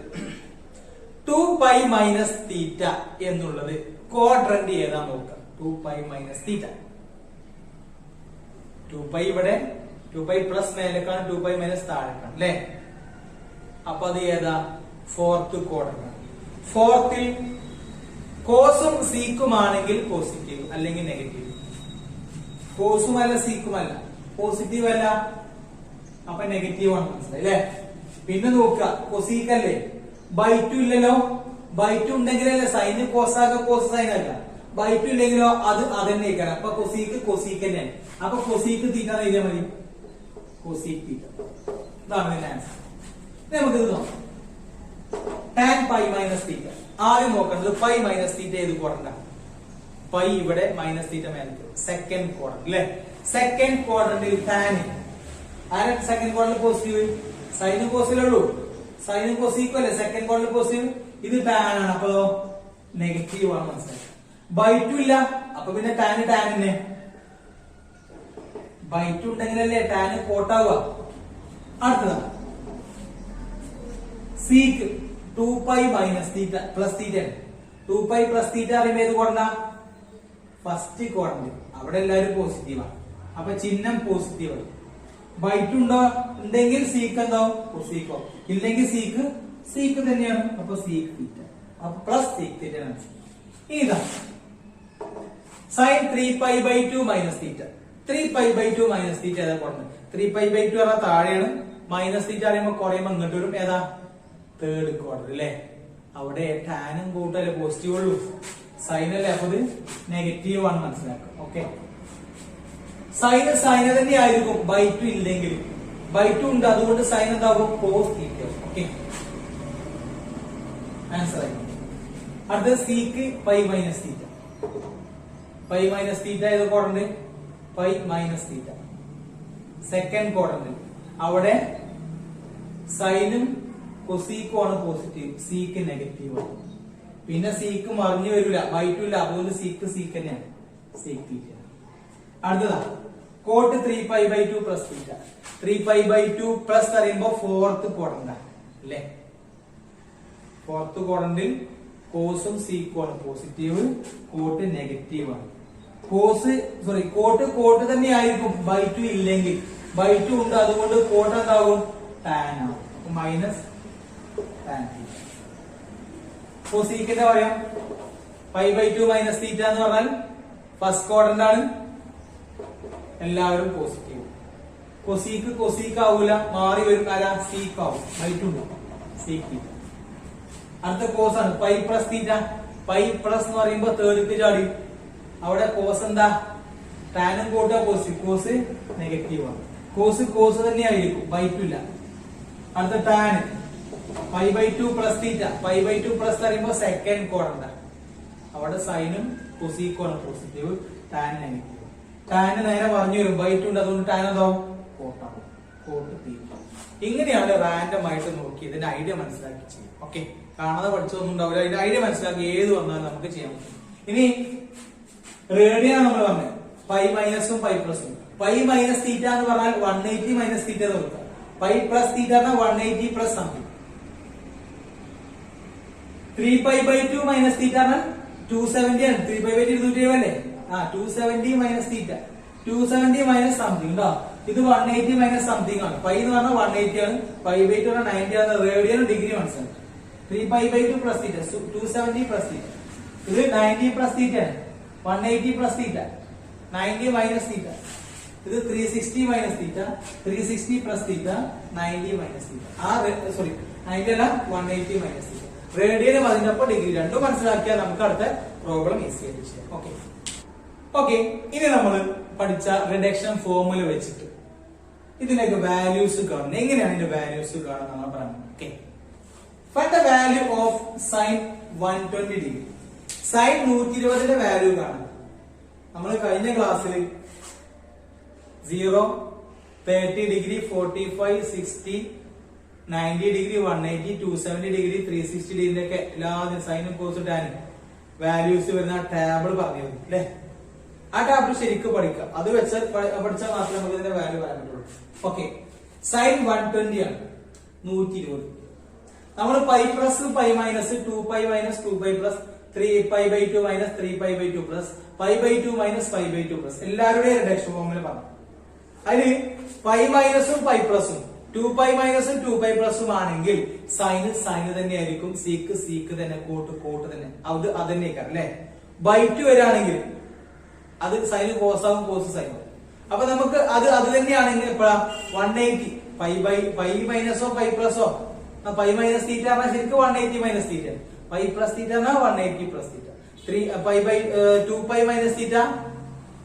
2π മൈനസ് തീറ്റ എന്നുള്ളത് ക്വാഡ്രന്റ് ഏതാ നോക്കാം. 2π മൈനസ് തീറ്റ, 2π ഇവിടെ 2π പ്ലസ് മേലേക്കാണ്, 2π മൈനസ് താഴേക്കാണ് അല്ലെ. അപ്പൊ അത് ഏതാ? Fourth quadrant. ഫോർത്തിൽ കോസും സീക്കുമാണെങ്കിൽ പോസിറ്റീവ് അല്ലെങ്കിൽ നെഗറ്റീവ്. കോസുമല്ല സീക്കുമല്ല, പോസിറ്റീവ് അല്ല, അപ്പൊ നെഗറ്റീവ് ആണ്, മനസ്സിലായി അല്ലെ. പിന്നെ നോക്കുക കൊസീക്കല്ലേ, ബൈ2 ഇല്ലല്ലോ. ബൈ2 ഉണ്ടെങ്കിലല്ലേ സൈന് കോസാക കോസ് സൈൻ അല്ല. ബൈ2 ഇല്ലെങ്കിലോ അത് അതന്നെ കാരണം. അപ്പൊ കൊസീക്ക് കൊസീക്ക് തന്നെയാണ്. അപ്പൊ കൊസീക്ക് തീറ്റ എഴുതിയാൽ മതി, കൊസീക്ക് തീറ്റ. ഇതാണ് ഇതിന്റെ ആൻസർ. നമുക്കിത് നോക്കാം. Tan pi minus theta. ആദ്യം നോക്കേണ്ടത് പൈ മൈനസ് തീറ്റ ഏത് ക്വാഡ്രന്റാ? പൈ ഇവിടെ മൈനസ് തീറ്റ മേലത്ത്, സെക്കൻഡ് ക്വാഡ്രന്റ് അല്ലെ. സെക്കൻഡ് ക്വാഡ്രന്റിൽ ടാൻ ആരാ സെക്കൻഡ് ക്വാഡ്രന്റ് പോസിറ്റീവ്? സൈന് കോസിലുള്ളൂ, സൈന് കോസീക്കും അല്ലേ സെക്കൻഡ് ക്വാഡ്രന്റ് പോസിറ്റീവ്. ഇത് ടാൻ ആണ്, അപ്പൊ നെഗറ്റീവ് ആണ്, മനസ്സിലായി. ബൈ2 ഇല്ല, അപ്പൊ പിന്നെ ടാൻ തന്നെ. ബൈ2 ഉണ്ടെങ്കിലല്ലേ ടാൻ കോട്ടാവുക. അടുത്തതാണ് sec 2π minus theta plus theta. 2π plus theta അറിയുമ്പോ ഏത് ക്വാഡ്രന്റാ? First quadrant. അവിടെ എല്ലാവരും പോസിറ്റീവാണ്, അപ്പൊ ചിഹ്നം പോസിറ്റീവ് ആണ്. ബൈ2 ഉണ്ടോ? ഉണ്ടെങ്കിൽ സീക്ക് എന്താവും? സീക്കോ. ഇല്ലെങ്കിൽ സീക്ക് സീക്ക് തന്നെയാണ്, അപ്പൊ സീക്ക് തീറ്റ, അപ്പൊ പ്ലസ് സീക്ക് തീറ്റ. ഇതാ sine 3π/2 minus theta. 3π/2 minus theta ഏതാ ക്വാഡ്രന്റ്? 3π/2 പറഞ്ഞാൽ താഴെയാണ്, മൈനസ് തീറ്റ അറിയുമ്പോ കുറയുമ്പോ ഇങ്ങോട്ട് വരും. ഏതാ? തേർഡ് ക്വാഡ്രന്റ് അല്ലെ. അവിടെ ടാനും കൂട്ടല്ലേ പോസിറ്റീവ് ഉള്ളൂ, സൈൻ അല്ലേ, അപ്പൊ ഇത് നെഗറ്റീവ് ആണ്, മനസ്സിലാക്കുക. ഓക്കെ, സൈന് സൈന് തന്നെ ആയിരിക്കും ബൈ2 ഇല്ലെങ്കിൽ. ബൈ2 ഉണ്ട്, അതുകൊണ്ട് സൈൻ എന്താകും? കോസ് തീറ്റ. ഓക്കെ, ആൻസർ ആയി. അടുത്തത് sec pi minus theta. Pi minus theta ഏത് quadrant? Pi minus theta second quadrant. അവിടെ സൈനും കൊസീക്കും ആണ് പോസിറ്റീവ്, സീക്ക് നെഗറ്റീവ് ആണ്. പിന്നെ സീക്ക് മറിഞ്ഞു വരില്ല, ബൈ2 ഇല്ല, അതുകൊണ്ട് സീക്ക് സീക്ക് തന്നെയാണ്, സീക്ക് തീറ്റ. അടുത്തതാ കോട്ട് 3π/2 പ്ലസ് തീറ്റ. 3π/2 പ്ലസ് പറയുമ്പോ ഫോർത്ത് ക്വാഡ്രന്റ് അല്ലേ. ഫോർത്ത് ക്വാഡ്രന്റിൽ കോസും സീക്കും ആണ് പോസിറ്റീവ്, കോട്ട് നെഗറ്റീവ് ആണ്. കോട്ട് തന്നെ ആയിരിക്കും ബൈ2 ഇല്ലെങ്കിൽ. ബൈ2 ഉണ്ട്, അതുകൊണ്ട് കോട്ട് എന്താകും? ടാൻ ആവും, മൈനസ് ടാൻ തീറ്റ. സീക്കിന്റെ പറയാം π/2 മൈനസ് തീറ്റ എന്ന് പറഞ്ഞാൽ ഫസ്റ്റ് ക്വാഡ്രന്റ് ആണ്, എല്ലാവരും പോസിറ്റീവ്. കൊസീക്ക് കൊസീക്ക് ആവൂല, മാറി വരും, ആരാ? സീക്ക് ആവും, ബൈ2 ഉണ്ട്, സീക്ക് തീറ്റ. അടുത്ത കോസ് ആണ് pi plus theta. Pi plus എന്ന് പറയുമ്പോ തേർഡ് ചാടി, അവിടെ കോസ് എന്താ? ടാനും കോട്ടാ പോസിറ്റീവ്, കോസ് നെഗറ്റീവ് ആണ്. കോസ് തന്നെ ആയിരിക്കും, ബൈ2 ഇല്ല. അടുത്ത ടാൻ π/2 പ്ലസ് തീറ്റ. π/2 പ്ലസ് പറയുമ്പോ സെക്കൻഡ് ക്വാഡ്രന്റ്, അവിടെ സൈനും കൊസീക്കും ആണ് പോസിറ്റീവ്, ടാൻ നെഗറ്റീവ്. ടാന് നേരെ പറഞ്ഞു വരും, ബൈ2 ഉണ്ട്, അതുകൊണ്ട് ടാൻ എന്താവും? കോട്ടാവും, കോട്ട് തീറ്റ. ഇങ്ങനെയാണ് റാൻഡം ആയിട്ട് നോക്കി ഇതിന്റെ ഐഡിയ മനസ്സിലാക്കി ചെയ്യും. ഓക്കെ, കാണാതെ പഠിച്ചൊന്നും ഉണ്ടാവില്ല, ഇതിന്റെ ഐഡിയ മനസ്സിലാക്കി ഏത് വന്നാലും നമുക്ക് ചെയ്യാൻ പറ്റും. ഇനി റേഡിയാണ് നമ്മൾ പറഞ്ഞത്, പൈ മൈനസും പൈ പ്ലസും. പൈ മൈനസ് തീറ്റ എന്ന് പറഞ്ഞാൽ 180 മൈനസ് തീറ്റ നോക്കുക. Pi plus theta 180 plus something. 3π/2 minus theta 270 ആണ്. 3π/2 270 അല്ലേ? 270 മൈനസ് തീറ്റ, 270 മൈനസ് സംതിങ് ഉണ്ടോ? ഇത് 180 മൈനസ് സംതിങ് ആണ്. പൈ എന്ന് പറഞ്ഞാൽ 180 ആണ്, π/2 90 ആണ്. റേഡിയൻ ഡിഗ്രി മനസ്സിലാക്കി. 3π/2 പ്ലസ് തീറ്റ 270 പ്ലസ് തീറ്റ, ഇത് 90 പ്ലസ് തീറ്റ ആണ്. 180 പ്ലസ് തീറ്റ 90 മൈനസ് തീറ്റ, ഇത് 360 മൈനസ് തീറ്റ, 360 പ്ലസ് തീറ്റ 90 മൈനസ് തീറ്റ. 90 അല്ല, 180 മൈനസ് തീറ്റ. റേഡിയനും അതിന്റെ ഒപ്പം ഡിഗ്രി രണ്ടും മനസ്സിലാക്കിയാൽ നമുക്ക് അടുത്ത പ്രോബ്ലം ഈസി ആയിട്ട് ചെയ്യാം. ഓക്കെ, ഇനി നമ്മൾ പഠിച്ച റിഡക്ഷൻ ഫോർമുല വെച്ചിട്ട് ഇതിലേക്ക് വാല്യൂസ് കാണുന്നത്. എങ്ങനെയാണ് ഇതിന്റെ വാല്യൂസ് കാണുന്നത് നമ്മൾ പറഞ്ഞു. Okay, find the value of sine 120 degree. Sine 120ന്റെ വാല്യൂ കാണാം. നമ്മൾ കഴിഞ്ഞ ക്ലാസ്സിൽ 0, 30 ഡിഗ്രി 45 60 90 ഡിഗ്രി 180 270 ഡിഗ്രി 360 ഡിഗ്രി ഒക്കെ എല്ലാത്തിനും സൈനും കോസും ടാനും വാല്യൂസ് വരുന്ന ടേബിൾ പറഞ്ഞു തരും അല്ലെ. ആ ടേബിൾ ശരിക്കും പഠിക്കാം. അത് വെച്ചാൽ പഠിച്ചാൽ മാത്രമേ നമുക്ക് ഇതിന്റെ വാല്യൂ പറയാൻ പറ്റുള്ളൂ. ഓക്കെ, സൈൻ 120 ആണ് 120. നമ്മൾ pi plus pi minus 2π minus 2π plus 3π/2 minus 3π/2 plus π/2 minus π/2 plus എല്ലാവരുടെയും റിഡക്ഷൻ ഫോർമുല പറഞ്ഞു. അതിൽ പൈ മൈനസും പൈ പ്ലസും 2π മൈനസും 2π പ്ലസും ആണെങ്കിൽ സൈന് സൈന് തന്നെയായിരിക്കും, സീക്ക് തന്നെ, കോട്ട് തന്നെ, അത് തന്നെയായിരിക്കും അല്ലെ. ബൈ2 വരാണെങ്കിൽ അത് സൈന് കോസാവും, കോസ് സൈനും. അപ്പൊ നമുക്ക് അത് തന്നെയാണെങ്കിൽ എപ്പോഴാ 180 പൈ മൈനസോ പൈ പ്ലസോ പൈ മൈനസ് തീറ്റ പറഞ്ഞാൽ ശരിക്കും 180 minus theta, pi plus theta 180 plus theta. 2π minus theta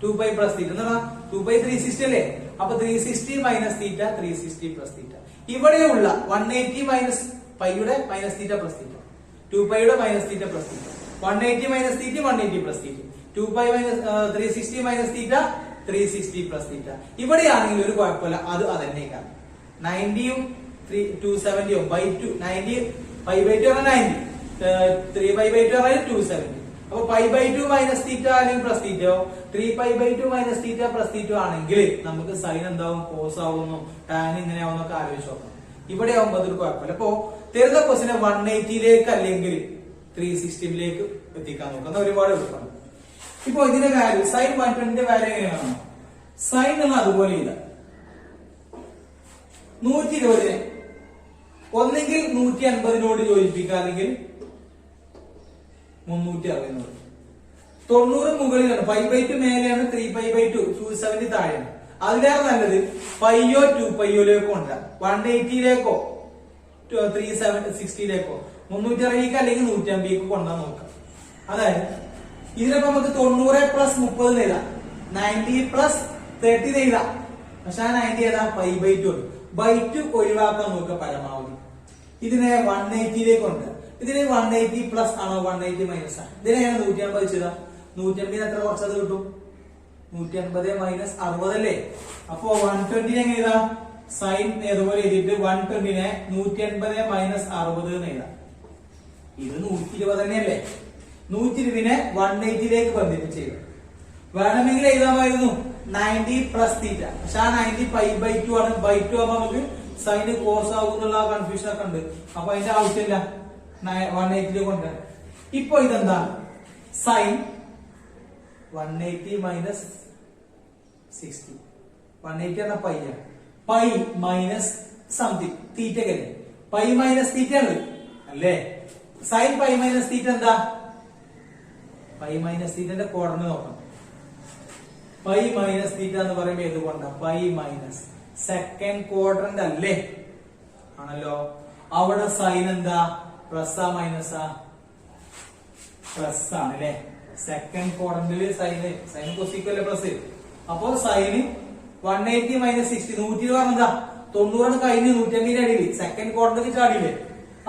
2π plus theta എന്ന് പറഞ്ഞാൽ 2π 360 അല്ലേ. അപ്പൊ 360 മൈനസ് തീറ്റ 360 പ്ലസ് തീറ്റ. ഇവിടെയുള്ള 180 മൈനസ് പൈയുടെ മൈനസ് തീറ്റ പ്ലസ് തീറ്റ, 2πയുടെ minus theta plus theta, 180 minus theta 180 plus theta, 2π minus 360 minus theta 360 plus theta. ഇവിടെയാണെങ്കിൽ ഒരു കുഴപ്പമില്ല, അത് തന്നെയാണ്. 90യും 270യും ബൈ2 90 π/2 പറഞ്ഞാൽ 90, 3π/2 പറഞ്ഞാൽ 270. അപ്പൊ π/2 മൈനസ് തീറ്റ അല്ലെങ്കിൽ പ്ലസ് തീറ്റയോ 3π/2 മൈനസ് തീറ്റ പ്ലസ് തീറ്റ ആണെങ്കിൽ നമുക്ക് സൈൻ എന്താവും, കോസ് ആവുന്നു, ടാൻ ഇങ്ങനെ ആവുന്നൊക്കെ ആലോചിച്ച് നോക്കണം. ഇവിടെ ആവുമ്പോൾ അതൊരു കുഴപ്പമില്ല. അപ്പൊ തരുന്ന ക്വസ്റ്റിനെ 180ലേക്ക് അല്ലെങ്കിൽ 360ലേക്ക് എത്തിക്കാൻ നോക്കുന്ന ഒരുപാട് എളുപ്പമാണ്. ഇപ്പൊ ഇതിന്റെ വാല്യൂ സൈൻ 120ന്റെ വാല്യൂ എങ്ങനെയാണ്? സൈൻ എന്ന് അതുപോലെ ഇല്ല, 120നെ ഒന്നെങ്കിൽ 150നോട് യോജിപ്പിക്കുക, അല്ലെങ്കിൽ 360. 90 മുകളിലാണ്, π/2 മേലെയാണ്, 3π/2 270 താഴെയാണ്. അതിലേറെ നല്ലത് പൈയോ 2πയോയിലേക്കോ കൊണ്ടുവരാം, 180ലേക്കോ 360ലേക്കോ 360 അല്ലെങ്കിൽ 150 കൊണ്ടുവരാൻ നോക്കാം. അതായത് ഇതിനൊക്കെ നമുക്ക് 90 പ്ലസ് 30 എഴുതാം, 90 പ്ലസ് 30 എഴുതാം. പക്ഷെ ആ 90 ഏതാ, π/2 ബൈ2 ഒഴിവാക്കാൻ നോക്കുക പരമാവധി. ഇതിനെ 180ലേക്ക് ഉണ്ട്. ഇതിന് 180 പ്ലസ് ആണോ 180 മൈനസ് ആണ്? ഇതിനെയാണ് 150 ചെയ്താ 150 എത്ര കുറച്ചത് കിട്ടും? 150 മൈനസ് 60 അല്ലേ. അപ്പൊ 120 എങ്ങനെ എഴുതാം? സൈൻ ഏതുപോലെ എഴുതിയിട്ട് 120നെ 180 മൈനസ് 60 എന്ന് എഴുതാം. ഇത് 120 തന്നെയല്ലേ. 120നെ 180ലേക്ക് ബന്ധിപ്പിച്ച് ചെയ്തു. വേണമെങ്കിൽ എഴുതാമായിരുന്നു 90 പ്ലസ് തീറ്റ. പക്ഷെ ആ 90 π/2 ആണ്. ബൈ2 ആകുമ്പോൾ നമുക്ക് സൈന് കോസ് ആകുന്നുള്ള കൺഫ്യൂഷൻ ഒക്കെ ഉണ്ട്. അപ്പൊ അതിന്റെ ആവശ്യമില്ല, 180 കൊണ്ട്. ഇപ്പൊ ഇതെന്താ? Sign 180 minus 60. 180 എന്ന പൈ ആണ്. പൈ മൈനസ് സംതിങ് തീറ്റക്കല്ലേ, പൈ മൈനസ് തീറ്റ ആണ് അല്ലേ. സൈൻ പൈ മൈനസ് തീറ്റ എന്താ? പൈ മൈനസ് തീറ്റന്റെ കോർണർ നോക്കണം. പൈ മൈനസ് തീറ്റ എന്ന് പറയുമ്പോ ഏതുകൊണ്ടാ? പൈ മൈനസ് സെക്കൻഡ് ക്വാഡ്രന്റ് അല്ലേ, ആണല്ലോ. അവിടെ സൈൻ എന്താ? പ്ലസ് മൈനസാ? പ്ലസ് ആണ് അല്ലേ. സെക്കൻഡ് ക്വാഡ്രന്റില് സൈന് കൊസിക്കല്ലേ പ്ലസ്. അപ്പോ സൈന് 180 മൈനസ് 60 120 പറഞ്ഞാ 90 കഴിഞ്ഞ് 150 അടിയിൽ സെക്കൻഡ് ക്വാഡ്രന്റിൽ ചാടിയില്ലേ.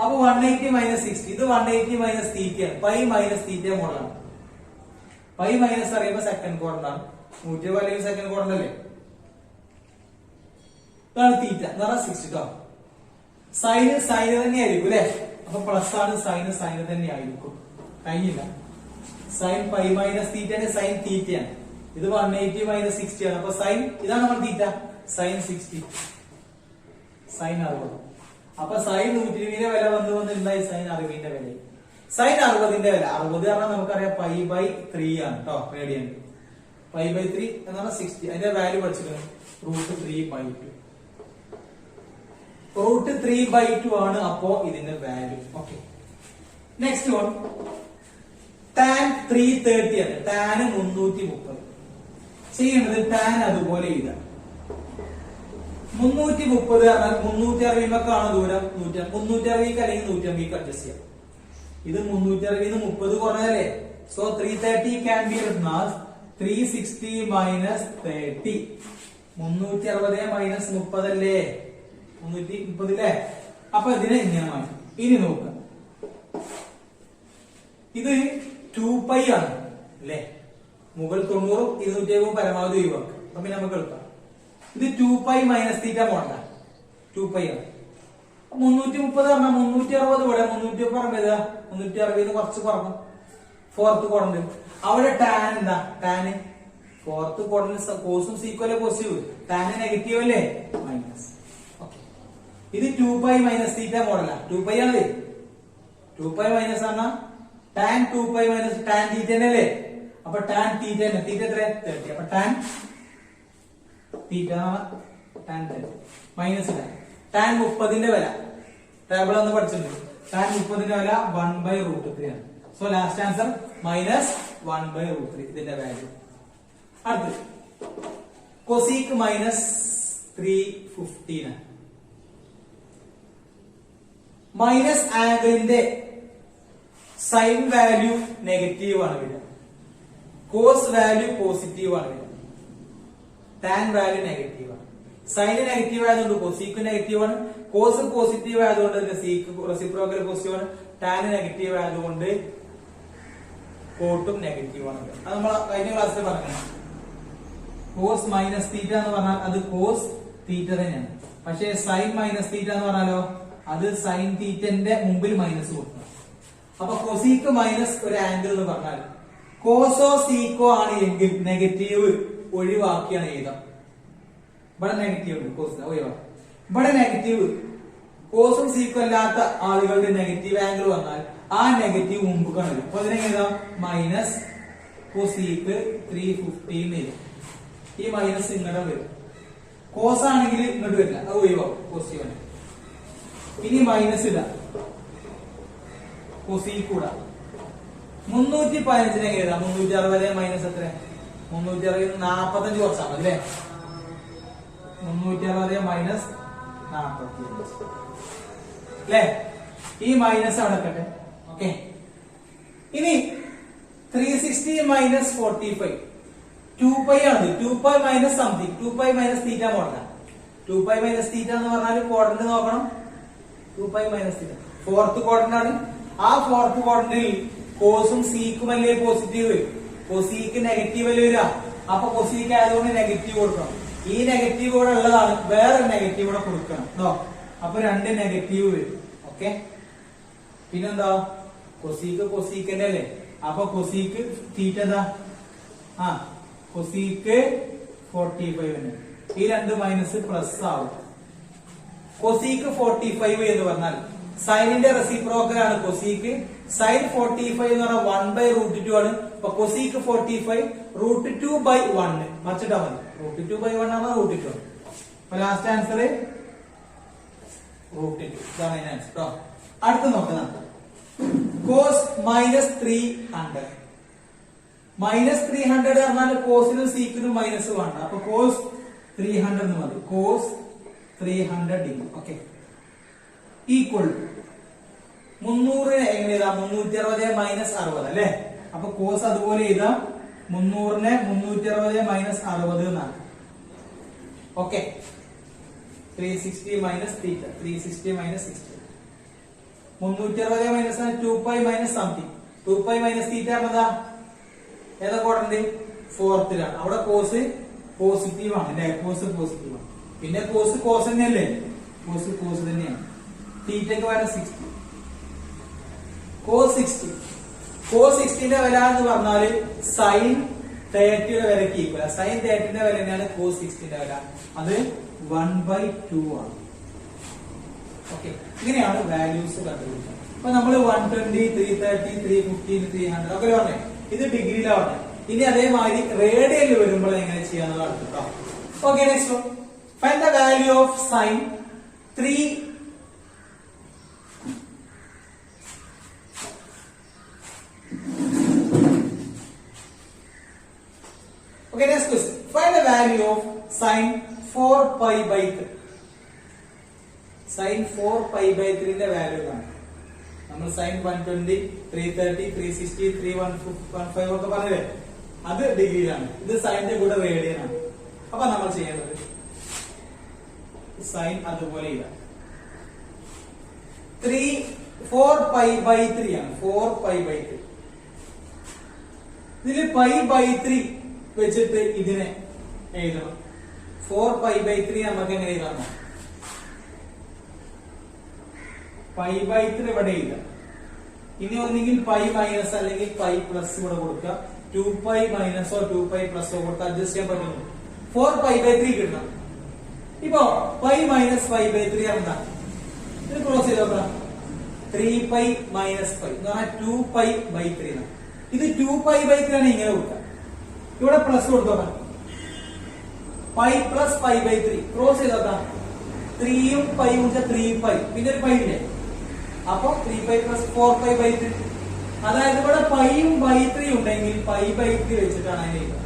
അപ്പൊ 180 മൈനസ് 60 ഇത് 180 മൈനസ് തീറ്റയാണ്. പൈ മൈനസ് തീറ്റ മോഡലാണ്. പൈ മൈനസ് അറിയുമ്പോ സെക്കൻഡ് ക്വാഡ്രന്റ് ആണ്. 120 അല്ലെങ്കിൽ സെക്കൻഡ് ക്വാഡ്രന്റ് അല്ലേ. ഇതാണ് തീറ്റ എന്ന് പറഞ്ഞാൽ 60 കേട്ടോ. സൈന് തന്നെ ആയിരിക്കും അല്ലെ. അപ്പൊ പ്ലസ് ആണ്, സൈന് തന്നെ ആയിരിക്കും. കഴിഞ്ഞില്ല. Sign pi minus theta sine തീറ്റയാണ്. ഇത് 180 മൈനസ് 60 ആണ്. അപ്പൊ സൈൻ ഇതാണ് നമ്മുടെ തീറ്റ, സൈൻ 60, സൈൻ 60. അപ്പൊ സൈൻ 120ന്റെ വില വന്നിരുന്നായി സൈൻ 60ന്റെ വില. സൈൻ 60ന്റെ വില 60 പറഞ്ഞാൽ നമുക്കറിയാം π/3 ആണ് കേട്ടോ, റേഡിയൻ. π/3 എന്നാണ് 60. അതിന്റെ വാല്യൂ പഠിച്ചിട്ടുണ്ട്, √3/2. √3/2 ആണ് അപ്പോ ഇതിന്റെ value. Okay, next one tan 330 ആണ്. tan 330 ചെയ്യേണ്ടത് tan അതുപോലെ എഴുതാം. 330 പറഞ്ഞാൽ 360 ദൂരം 360 അല്ലെങ്കിൽ 150 അഡ്ജസ്റ്റ് ചെയ്യാം. ഇത് 360 30 കുറഞ്ഞല്ലേ. So 330 can be written as 360 minus 30. 360 minus 30 അല്ലേ, 330 അല്ലേ. അപ്പൊ ഇതിനെ ഇങ്ങനെ മാറ്റും. ഇനി നോക്കാം, ഇത് 2π ആണ് അല്ലേ. മുകൾ 90 270 പരമാവധി ഒഴിവാക്കുക. അപ്പൊ പിന്നെ നമുക്ക് എടുക്കാം. ഇത് 2π മൈനസ് തീറ്റ മോഡല 2π ആണ്. 330 പറഞ്ഞാൽ 360 ഇവിടെ 360 കുറച്ച് കുറഞ്ഞു ഫോർത്ത് ക്വാഡ്രന്റ്. അവിടെ ടാൻ എന്താ? ടാൻ ഫോർത്ത് ക്വാഡ്രന്റ് കോസും സീക്വല്ലേ പോസിറ്റീവ്, ടാൻ നെഗറ്റീവ് അല്ലേ മൈനസ്. ഓക്കെ, ഇത് 2π മൈനസ് തീറ്റ മോഡലാ. 2π ആണ്. 2π മൈനസ് ആണ് ടാൻ 2π മൈനസ് ടാൻ തീറ്റ അല്ലേ. അപ്പൊ ടാൻ തീറ്റ തീറ്റ എത്ര 30. അപ്പൊ tan theta tan 30 minus tan 30ന്റെ വില ടേബിൾ ഒന്ന് പഠിച്ചിട്ടുണ്ട്. ടാൻ 30ന്റെ വില 1/√3 ആണ്. സോ ലാസ്റ്റ് ആൻസർ മൈനസ് 1/√3 ഇതിന്റെ വാല്യൂ. അടുത്ത് കൊസീക്ക് മൈനസ് 315 മൈനസ് ആംഗിളിന്റെ സൈൻ വാല്യൂ നെഗറ്റീവ് ആണ് വരിക, കോസ് വാല്യൂ പോസിറ്റീവ് ആണ് വരിക, ടാൻ വാല്യൂ നെഗറ്റീവ് ആണ്. സൈന് നെഗറ്റീവ് ആയതുകൊണ്ട് കൊസീക്ക് നെഗറ്റീവ് ആണ്, കോസ് പോസിറ്റീവ് ആയതുകൊണ്ട് സീക്ക് റെസിപ്രോക്കൽ പോസിറ്റീവ് ആണ്, ടാൻ നെഗറ്റീവ് ആയതുകൊണ്ട് കോട്ടും നെഗറ്റീവ് ആണ്. അത് നമ്മൾ കഴിഞ്ഞ ക്ലാസ്സിൽ പറഞ്ഞു. കോസ് മൈനസ് തീറ്റ എന്ന് പറഞ്ഞാൽ അത് കോസ് തീറ്റ തന്നെയാണ്. പക്ഷേ സൈൻ മൈനസ് തീറ്റ എന്ന് പറഞ്ഞാലോ അത് സൈൻ തീറ്റന്റെ മുമ്പിൽ മൈനസ് കൊടുക്കണം. അപ്പൊ കൊസീക്ക് മൈനസ് ഒരു ആംഗിൾ എന്ന് പറഞ്ഞാൽ കോസോ സീക്കോ ആണ് എങ്കിൽ നെഗറ്റീവ് ഒഴിവാക്കിയാണ് എഴുതാം. ഇവിടെ നെഗറ്റീവ് ഉണ്ട്, കോസ് ഒഴിവാക്കി. ഇവിടെ നെഗറ്റീവ് കോസും സീക്കോ അല്ലാത്ത ആളുകളുടെ നെഗറ്റീവ് ആംഗിൾ വന്നാൽ ആ നെഗറ്റീവ് മുമ്പ് കാണും. അപ്പൊ അതിനെ എഴുതാം മൈനസ് കൊസീക്ക് 315. ഈ മൈനസ് ഇങ്ങോട്ട് വരും. കോസ് ആണെങ്കിൽ ഇങ്ങോട്ട് വരില്ല, അത് ഒഴിവാക്കും പോസിറ്റീവ്. ഇനി മൈനസ് ഇല്ല, കൊസീക്കൂട 315 എഴുതാം. 360 മൈനസ് എത്ര? 360 45 കുറച്ചാൽ മതി അല്ലേ. 360 മൈനസ് 45 അല്ലേ. ഈ മൈനസ് അവിടെ കട്ടെ. ഓക്കെ, ഇനി 360 മൈനസ് 45 2π ആണ്. 2π മൈനസ് സംതിങ്, 2π മൈനസ് തീറ്റ മോഡല. 2π മൈനസ് തീറ്റ എന്ന് പറഞ്ഞാൽ ക്വാഡ്രന്റ് നോക്കണം. 2π മൈനസ് തീറ്റ ഫോർത്ത് ക്വാഡ്രന്റ് ആണ്. ആ ഫോർത്ത് ക്വാഡ്രന്റിൽ കോസും സീക്കും അല്ലേ പോസിറ്റീവ്, കൊസീക്ക് നെഗറ്റീവ് അല്ലേ വരിക. അപ്പൊ കൊസീക്ക് ആയതുകൊണ്ട് നെഗറ്റീവ് കൊടുക്കണം. ഈ നെഗറ്റീവ് ഇവിടെ ഉള്ളതാണ്, വേറെ നെഗറ്റീവ് ഇവിടെ കൊടുക്കണം. അപ്പൊ 2 നെഗറ്റീവ് വരും. ഓക്കെ, പിന്നെന്താ കൊസീക്ക് കൊസീക്കന്നെ അല്ലേ. അപ്പൊ കൊസീക്ക് തീറ്റ എന്താ? കൊസീക്ക് 45. ഈ 2 മൈനസ് പ്ലസ് ആവും. കൊസീക്ക് 45 എന്ന് പറഞ്ഞാൽ സൈനിന്റെ റെസിപ്രോക്കൽ ആണ് കൊസീക്ക്. സൈൻ 45 എന്ന് പറഞ്ഞാൽ 1/√2 ആണ്. അപ്പൊ കൊസീക്ക് 45 √2/1 മറിച്ചിട്ടാ മതി. √2/1 ആണ് √2 ആണ്. അപ്പൊ ലാസ്റ്റ് ആൻസർ √2 ഇതാണ് അതിന്റെ ആൻസർ കേട്ടോ. അടുത്ത് നോക്കാം, കോസ് മൈനസ് 300. മൈനസ് 300 പറഞ്ഞാൽ കോസിനും സീക്കിനും മൈനസ് വേണ്ട. അപ്പൊ കോസ് 300 മതി. Cos 300 degree. ഓക്കെ, ഈക്വൽ 300 എങ്ങനെ എഴുതാം? 360 മൈനസ് 60 അല്ലെ. അപ്പൊ കോസ് അതുപോലെ എഴുതാം. 300 360 മൈനസ് 60 എന്നാണ്. Okay, 360 minus theta 360 minus 60. 360 minus 2π minus something. 2π minus theta എന്നതാ ഏതാ ക്വാഡ്രന്റ്? ഫോർത്തിലാണ്. അവിടെ കോസ് പോസിറ്റീവ് ആണ് അല്ലെ. കോസ് പോസിറ്റീവ് ആണ്. പിന്നെ കോസ് കോസ് തന്നെയല്ലേ, കോസ് കോസ് തന്നെയാണ്. തീറ്റയ്ക്ക് വരെ 60. കോസ് 60. കോസ് 60ന്റെ വില എന്ന് പറഞ്ഞാല് സൈൻ 30യുടെ വിലക്ക് ഈക്വൽ. സൈൻ 30ന്റെ വില തന്നെയാണ് കോസ് 60ന്റെ വില. അത് 1/2 ആണ്. ഓക്കെ, ഇങ്ങനെയാണ് വാല്യൂസ് കണ്ടുപിടിക്കുന്നത്. അപ്പൊ നമ്മൾ 120 330 315 300 ഒക്കെ പറഞ്ഞേ. ഇത് ഡിഗ്രിയിലാണ്. ഇനി അതേമാതിരി റേഡിയനിൽ വരുമ്പോൾ എങ്ങനെ ചെയ്യാന്നുള്ളതാണ് കേട്ടോ. Okay, next find the value of sign 3. Okay, next question. Find the value of sin 4π/3. Sin 4π/3 ന്റെ വാല്യൂ ആണ്. നമ്മൾ sin 120 330 360 315 ഒക്കെ പറഞ്ഞില്ലേ, അത് ഡിഗ്രിയിലാണ്. ഇത് സൈനിന്റെ കൂടെ റേഡിയൻ ആണ്. അപ്പൊ നമ്മൾ ചെയ്യേണ്ടത് സൈൻ അതുപോലെ ഇല്ല. 4π/3 ആണ്. 4π/3 ഇതില് π/3 വെച്ചിട്ട് ഇതിനെ എഴുതണം. 4π/3 നമുക്ക് എങ്ങനെ കാണാം? π/3 ഇവിടെ ഇല്ല. ഇനി ഒന്നെങ്കിൽ π മൈനസ് അല്ലെങ്കിൽ π പ്ലസ് ഇവിടെ കൊടുക്കുക. 2π മൈനസോ 2π പ്ലസോ കൊടുത്ത് അഡ്ജസ്റ്റ് ചെയ്യാൻ പറ്റുന്നു. 4π/3 കിട്ടണം. ഇപ്പോ π മൈനസ് π/3 എന്താ? ഇത് ക്രോസ് ചെയ്ത് നോക്കാം. 3π മൈനസ് π എന്ന് പറഞ്ഞാൽ 2π/3 ആണ്. ഇത് 2π/3 ആണ് ഇങ്ങനെ കൊടുക്കുക. ഇവിടെ പ്ലസ് കൊടുത്തോക്കാം. π പ്ലസ് π/3 ക്രോസ് ചെയ്ത് നോക്കാം. 3യും πയും ഉണ്ട് 3π പിന്നെ ഒരു π ഇല്ലേ? അപ്പൊ 3π പ്ലസ് 4π/3. അതായത് ഇവിടെ പൈയും /3 ഉണ്ടെങ്കിൽ π/3 വെച്ചിട്ടാണ് അതിനെ എഴുതുക.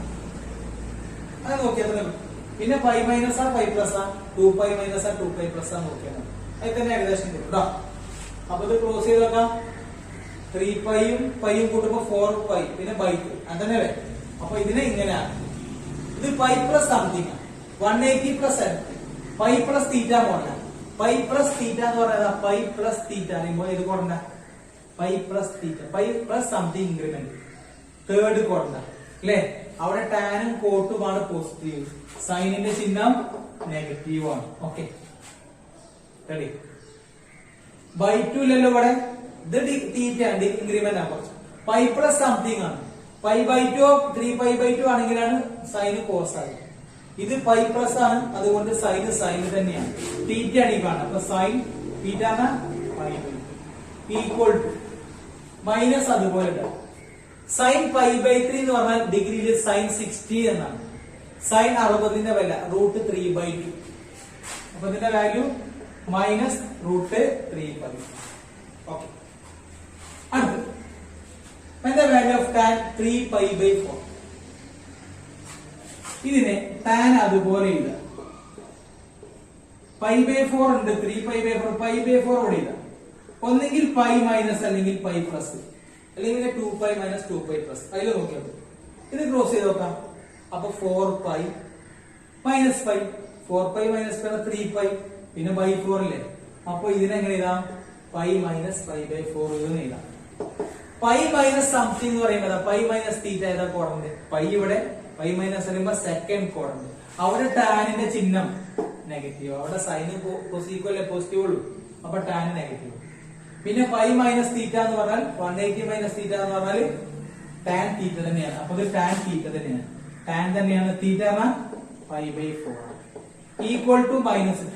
അത് നോക്കിയാൽ പിന്നെ π മൈനസ് ആ π പ്ലസ് ആ 2π മൈനസ് ആ 2π പ്ലസ് ആ നോക്കിയാൽ അതിൽ തന്നെ ഏകദേശം കിട്ടും. അപ്പൊ ഇത് ക്ലോസ് ചെയ്ത് വെക്കാം. 3πയും πയും കൂട്ടുമ്പോ 4π പിന്നെ /3 അതന്നെയല്ലേ? അപ്പൊ ഇതിനെ ഇങ്ങനെയാണ്. ഇത് π plus something 180 plus π plus theta മോഡലാണ്. π പ്ലസ് തീറ്റ എന്ന് പറയുന്നത് π പ്ലസ് തീറ്റ അറിയുമ്പോൾ ഇത് കൊണ്ട π plus theta π plus something increment third കൊണ്ട അല്ലേ? അവിടെ ടാനും കോട്ടുമാണ് പോസിറ്റീവ്, സൈനിന്റെ ചിഹ്നം നെഗറ്റീവ് ആണ്. Okay ready? /2 ഇല്ലല്ലോ ഇവിടെ. ഇത് തീറ്റ ആണ്, ഇൻക്രിമെന്റ് ആണ്. കുറച്ച് π പ്ലസ് സംതിങ് ആണ്. π/2 3π/2 ആണെങ്കിലാണ് സൈന് കോസ് ആയി. ഇത് π പ്ലസ് ആണ്, അതുകൊണ്ട് സൈന് തന്നെയാണ്. തീറ്റ ആണ് ഈ കാണുന്നത്. അപ്പൊ sine theta equal to minus അതുപോലെ സൈൻ π/3 എന്ന് പറഞ്ഞാൽ ഡിഗ്രിയിൽ സൈൻ 60 എന്നാണ്. സൈൻ 60ന്റെ വില √3/2. അപ്പൊ ഇതിന്റെ വാല്യൂ മൈനസ് √3/2. ഓക്കെ. അടുത്ത് the value of tan 3π/4. ഇതിനെ tan അതുപോലെ ഇല്ല. π/4 ഉണ്ട്, 3π/4 π/4 ഇവിടെ ഇല്ല. ഒന്നെങ്കിൽ π മൈനസ് അല്ലെങ്കിൽ π പ്ലസ് അല്ലെങ്കിൽ 2π മൈനസ് 2π പ്ലസ്. അതിൽ നോക്കിയാൽ ഇത് ക്രോസ് ചെയ്ത് നോക്കാം. അപ്പൊ 4π മൈനസ് π 4π മൈനസ് 3π പിന്നെ /4 ഇല്ലേ? അപ്പൊ ഇതിനെങ്ങനെ എഴുതാം? π മൈനസ് π/4 എന്ന് എഴുതാം. π മൈനസ് സംതിങ് എന്ന് പറയുമ്പോൾ π മൈനസ് തീറ്റ ഏതാ കോഡന്റ്? π ഇവിടെ π മൈനസ് പറയുമ്പോ സെക്കൻഡ് കോഡന്റ്. അവിടെ ടാനിന്റെ ചിഹ്നം നെഗറ്റീവ്, അവിടെ സൈന് ഈക്വൽ പോസിറ്റീവ് ഉള്ളൂ. അപ്പൊ ടാൻ നെഗറ്റീവ്. പിന്നെ π മൈനസ് തീറ്റ എന്ന് പറഞ്ഞാൽ 180 മൈനസ് തീറ്റ എന്ന് പറഞ്ഞാൽ ടാൻ തീറ്റ തന്നെയാണ്. അപ്പൊ ഇത് ടാൻ തീറ്റ തന്നെയാണ്. ടാൻ തന്നെയാണ് തീറ്റ π/4 ഈക്വൽ ടു -2.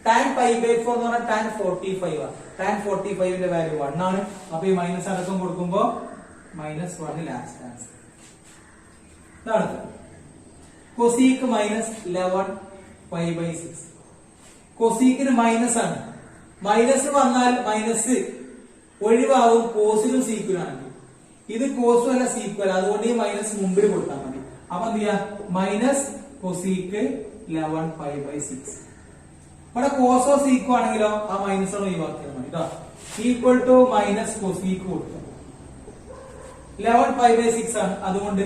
ടാൻ π/4 എന്ന് പറഞ്ഞാൽ ടാൻ 45 ആണ്. ടാൻ 45ന്റെ വാല്യൂ 1 ആണ്. അപ്പൊ ഈ മൈനസ് അടക്കം കൊടുക്കുമ്പോ -1 ലാസ്റ്റ് ആൻസർ. ഇതാണ് കൊസീക്ക് -11π/6. കൊസീക്കിന് മൈനസ് ആണ്. മൈനസ് വന്നാൽ മൈനസ് ഒഴിവാകും കോസിനും സീക്വലും ആണെങ്കിൽ. ഇത് കോസും അല്ല സീക്വൽ, അതുകൊണ്ട് ഈ മൈനസ് മുമ്പിൽ കൊടുത്താൽ മതി. അപ്പൊ എന്ത് ചെയ്യാ? Minus cosec 11π/6. ഇവിടെ കോസോ സീക്കോ ആണെങ്കിലോ ആ മൈനസ് ആണ് ഒഴിവാക്കിയാൽ മതി കേട്ടോ. ഈക്വൽ ടു മൈനസ് കൊസീക്ക് കൊടുത്തു. 11π/6 ആണ്, അതുകൊണ്ട്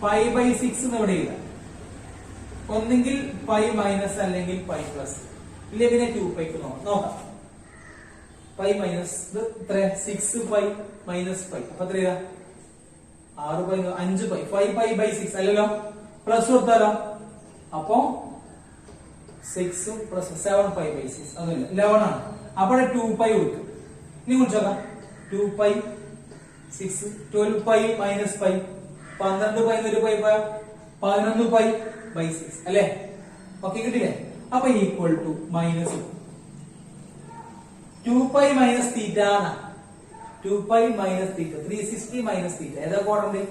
π/6 എന്ന് ഇവിടെ ഇല്ല. ഒന്നെങ്കിൽ π മൈനസ് അല്ലെങ്കിൽ π പ്ലസ്, ഇല്ല പിന്നെ 2πക്ക് നോക്കാം. π മൈനസ് 6π മൈനസ് π അപ്പൊ എത്രയാ? 6π 5π 5π/6 അല്ലല്ലോ. പ്ലസ് കൊടുത്താലോ? അപ്പൊ 6 പ്ലസ് 7π/6 അതല്ല 11 ആണ്. അപ്പോൾ 2π കൊടുക്കും. ഇനി കുറിച്ചോക്കാം. 2π 6 12π മൈനസ് π 12π 11π/6 അല്ലേ? ഓക്കെ കിട്ടില്ലേ? അപ്പൊ equal to minus 2π minus theta. 2π minus theta 360 minus theta ഏതാ quadrant?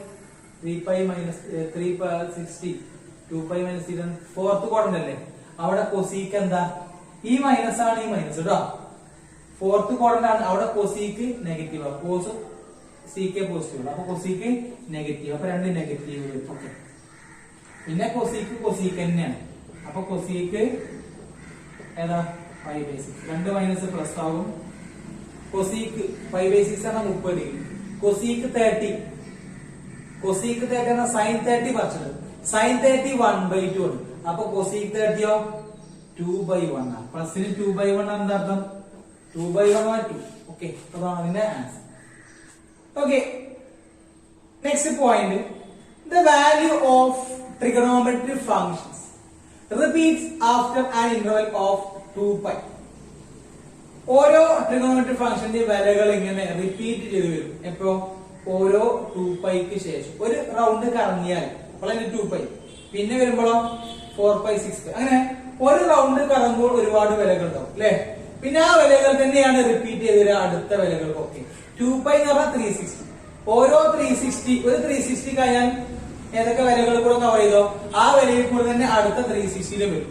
3π minus 360 2π minus theta fourth quadrant അല്ലേ? അവിടെ കൊസീക്ക് എന്താ? ഈ മൈനസ് ആണ്, ഈ മൈനസ് കേട്ടോ. ഫോർത്ത് കോഡന്റ് ആണ്. അവിടെ കൊസീക്ക് നെഗറ്റീവ് ആണ്, കോസ് സീക്ക് പോസിറ്റീവ്. അപ്പൊ കൊസീക്ക് നെഗറ്റീവ്. അപ്പൊ രണ്ട് നെഗറ്റീവ് വരും. ഓക്കെ. പിന്നെ കൊസീക്ക് തന്നെയാണ്. അപ്പൊ കൊസീക്ക് ഏതാ? 5/6. 2 മൈനസ് പ്ലസ് ആവും. കൊസീക്ക് 5/6 ആണ് 30 ഡിഗ്രി. കൊസീക്ക് 30. കൊസീക്ക് 30 എന്ന സൈൻ 30 പറഞ്ഞത്. സൈൻ 30 1/2 ആണ്. അപ്പൊ കൊസീക്ക് 30യോ 2/1 ആണ്. പ്ലസിന് 2/1 ആണ്. എന്താ അർത്ഥം? 2/1 2. ഓക്കെ, അതാണ് അതിന്റെ answer. Okay, next point. The value of trigonometric functions repeats after an interval of 2π. ഓരോ ട്രിഗണോമെട്രിക് ഫംഗ്ഷന്റെ വിലകൾ ഇങ്ങനെ റിപ്പീറ്റ് ചെയ്ത് വരും. എപ്പോ? ഓരോ 2πക്ക് ശേഷം ഒരു റൗണ്ട് കറങ്ങിയാൽ അപ്പോൾ 2π, പിന്നെ വരുമ്പോഴോ 4π 6π, അങ്ങനെ ഒരു റൗണ്ട് കറങ്ങുമ്പോൾ ഒരുപാട് വിലകൾ ഉണ്ടാവും അല്ലെ. പിന്നെ ആ വിലകൾ തന്നെയാണ് റിപ്പീറ്റ് ചെയ്ത് വരിക അടുത്ത വിലകൾക്കൊക്കെ. 2π എന്ന് പറഞ്ഞാൽ 360. ഓരോ 360 ഒരു 360 കഴിഞ്ഞാൽ ഏതൊക്കെ വിലകൾ കൂടെ കവർ ചെയ്തോ ആ വിലയിൽ കൂടെ തന്നെ അടുത്ത 360 വരും.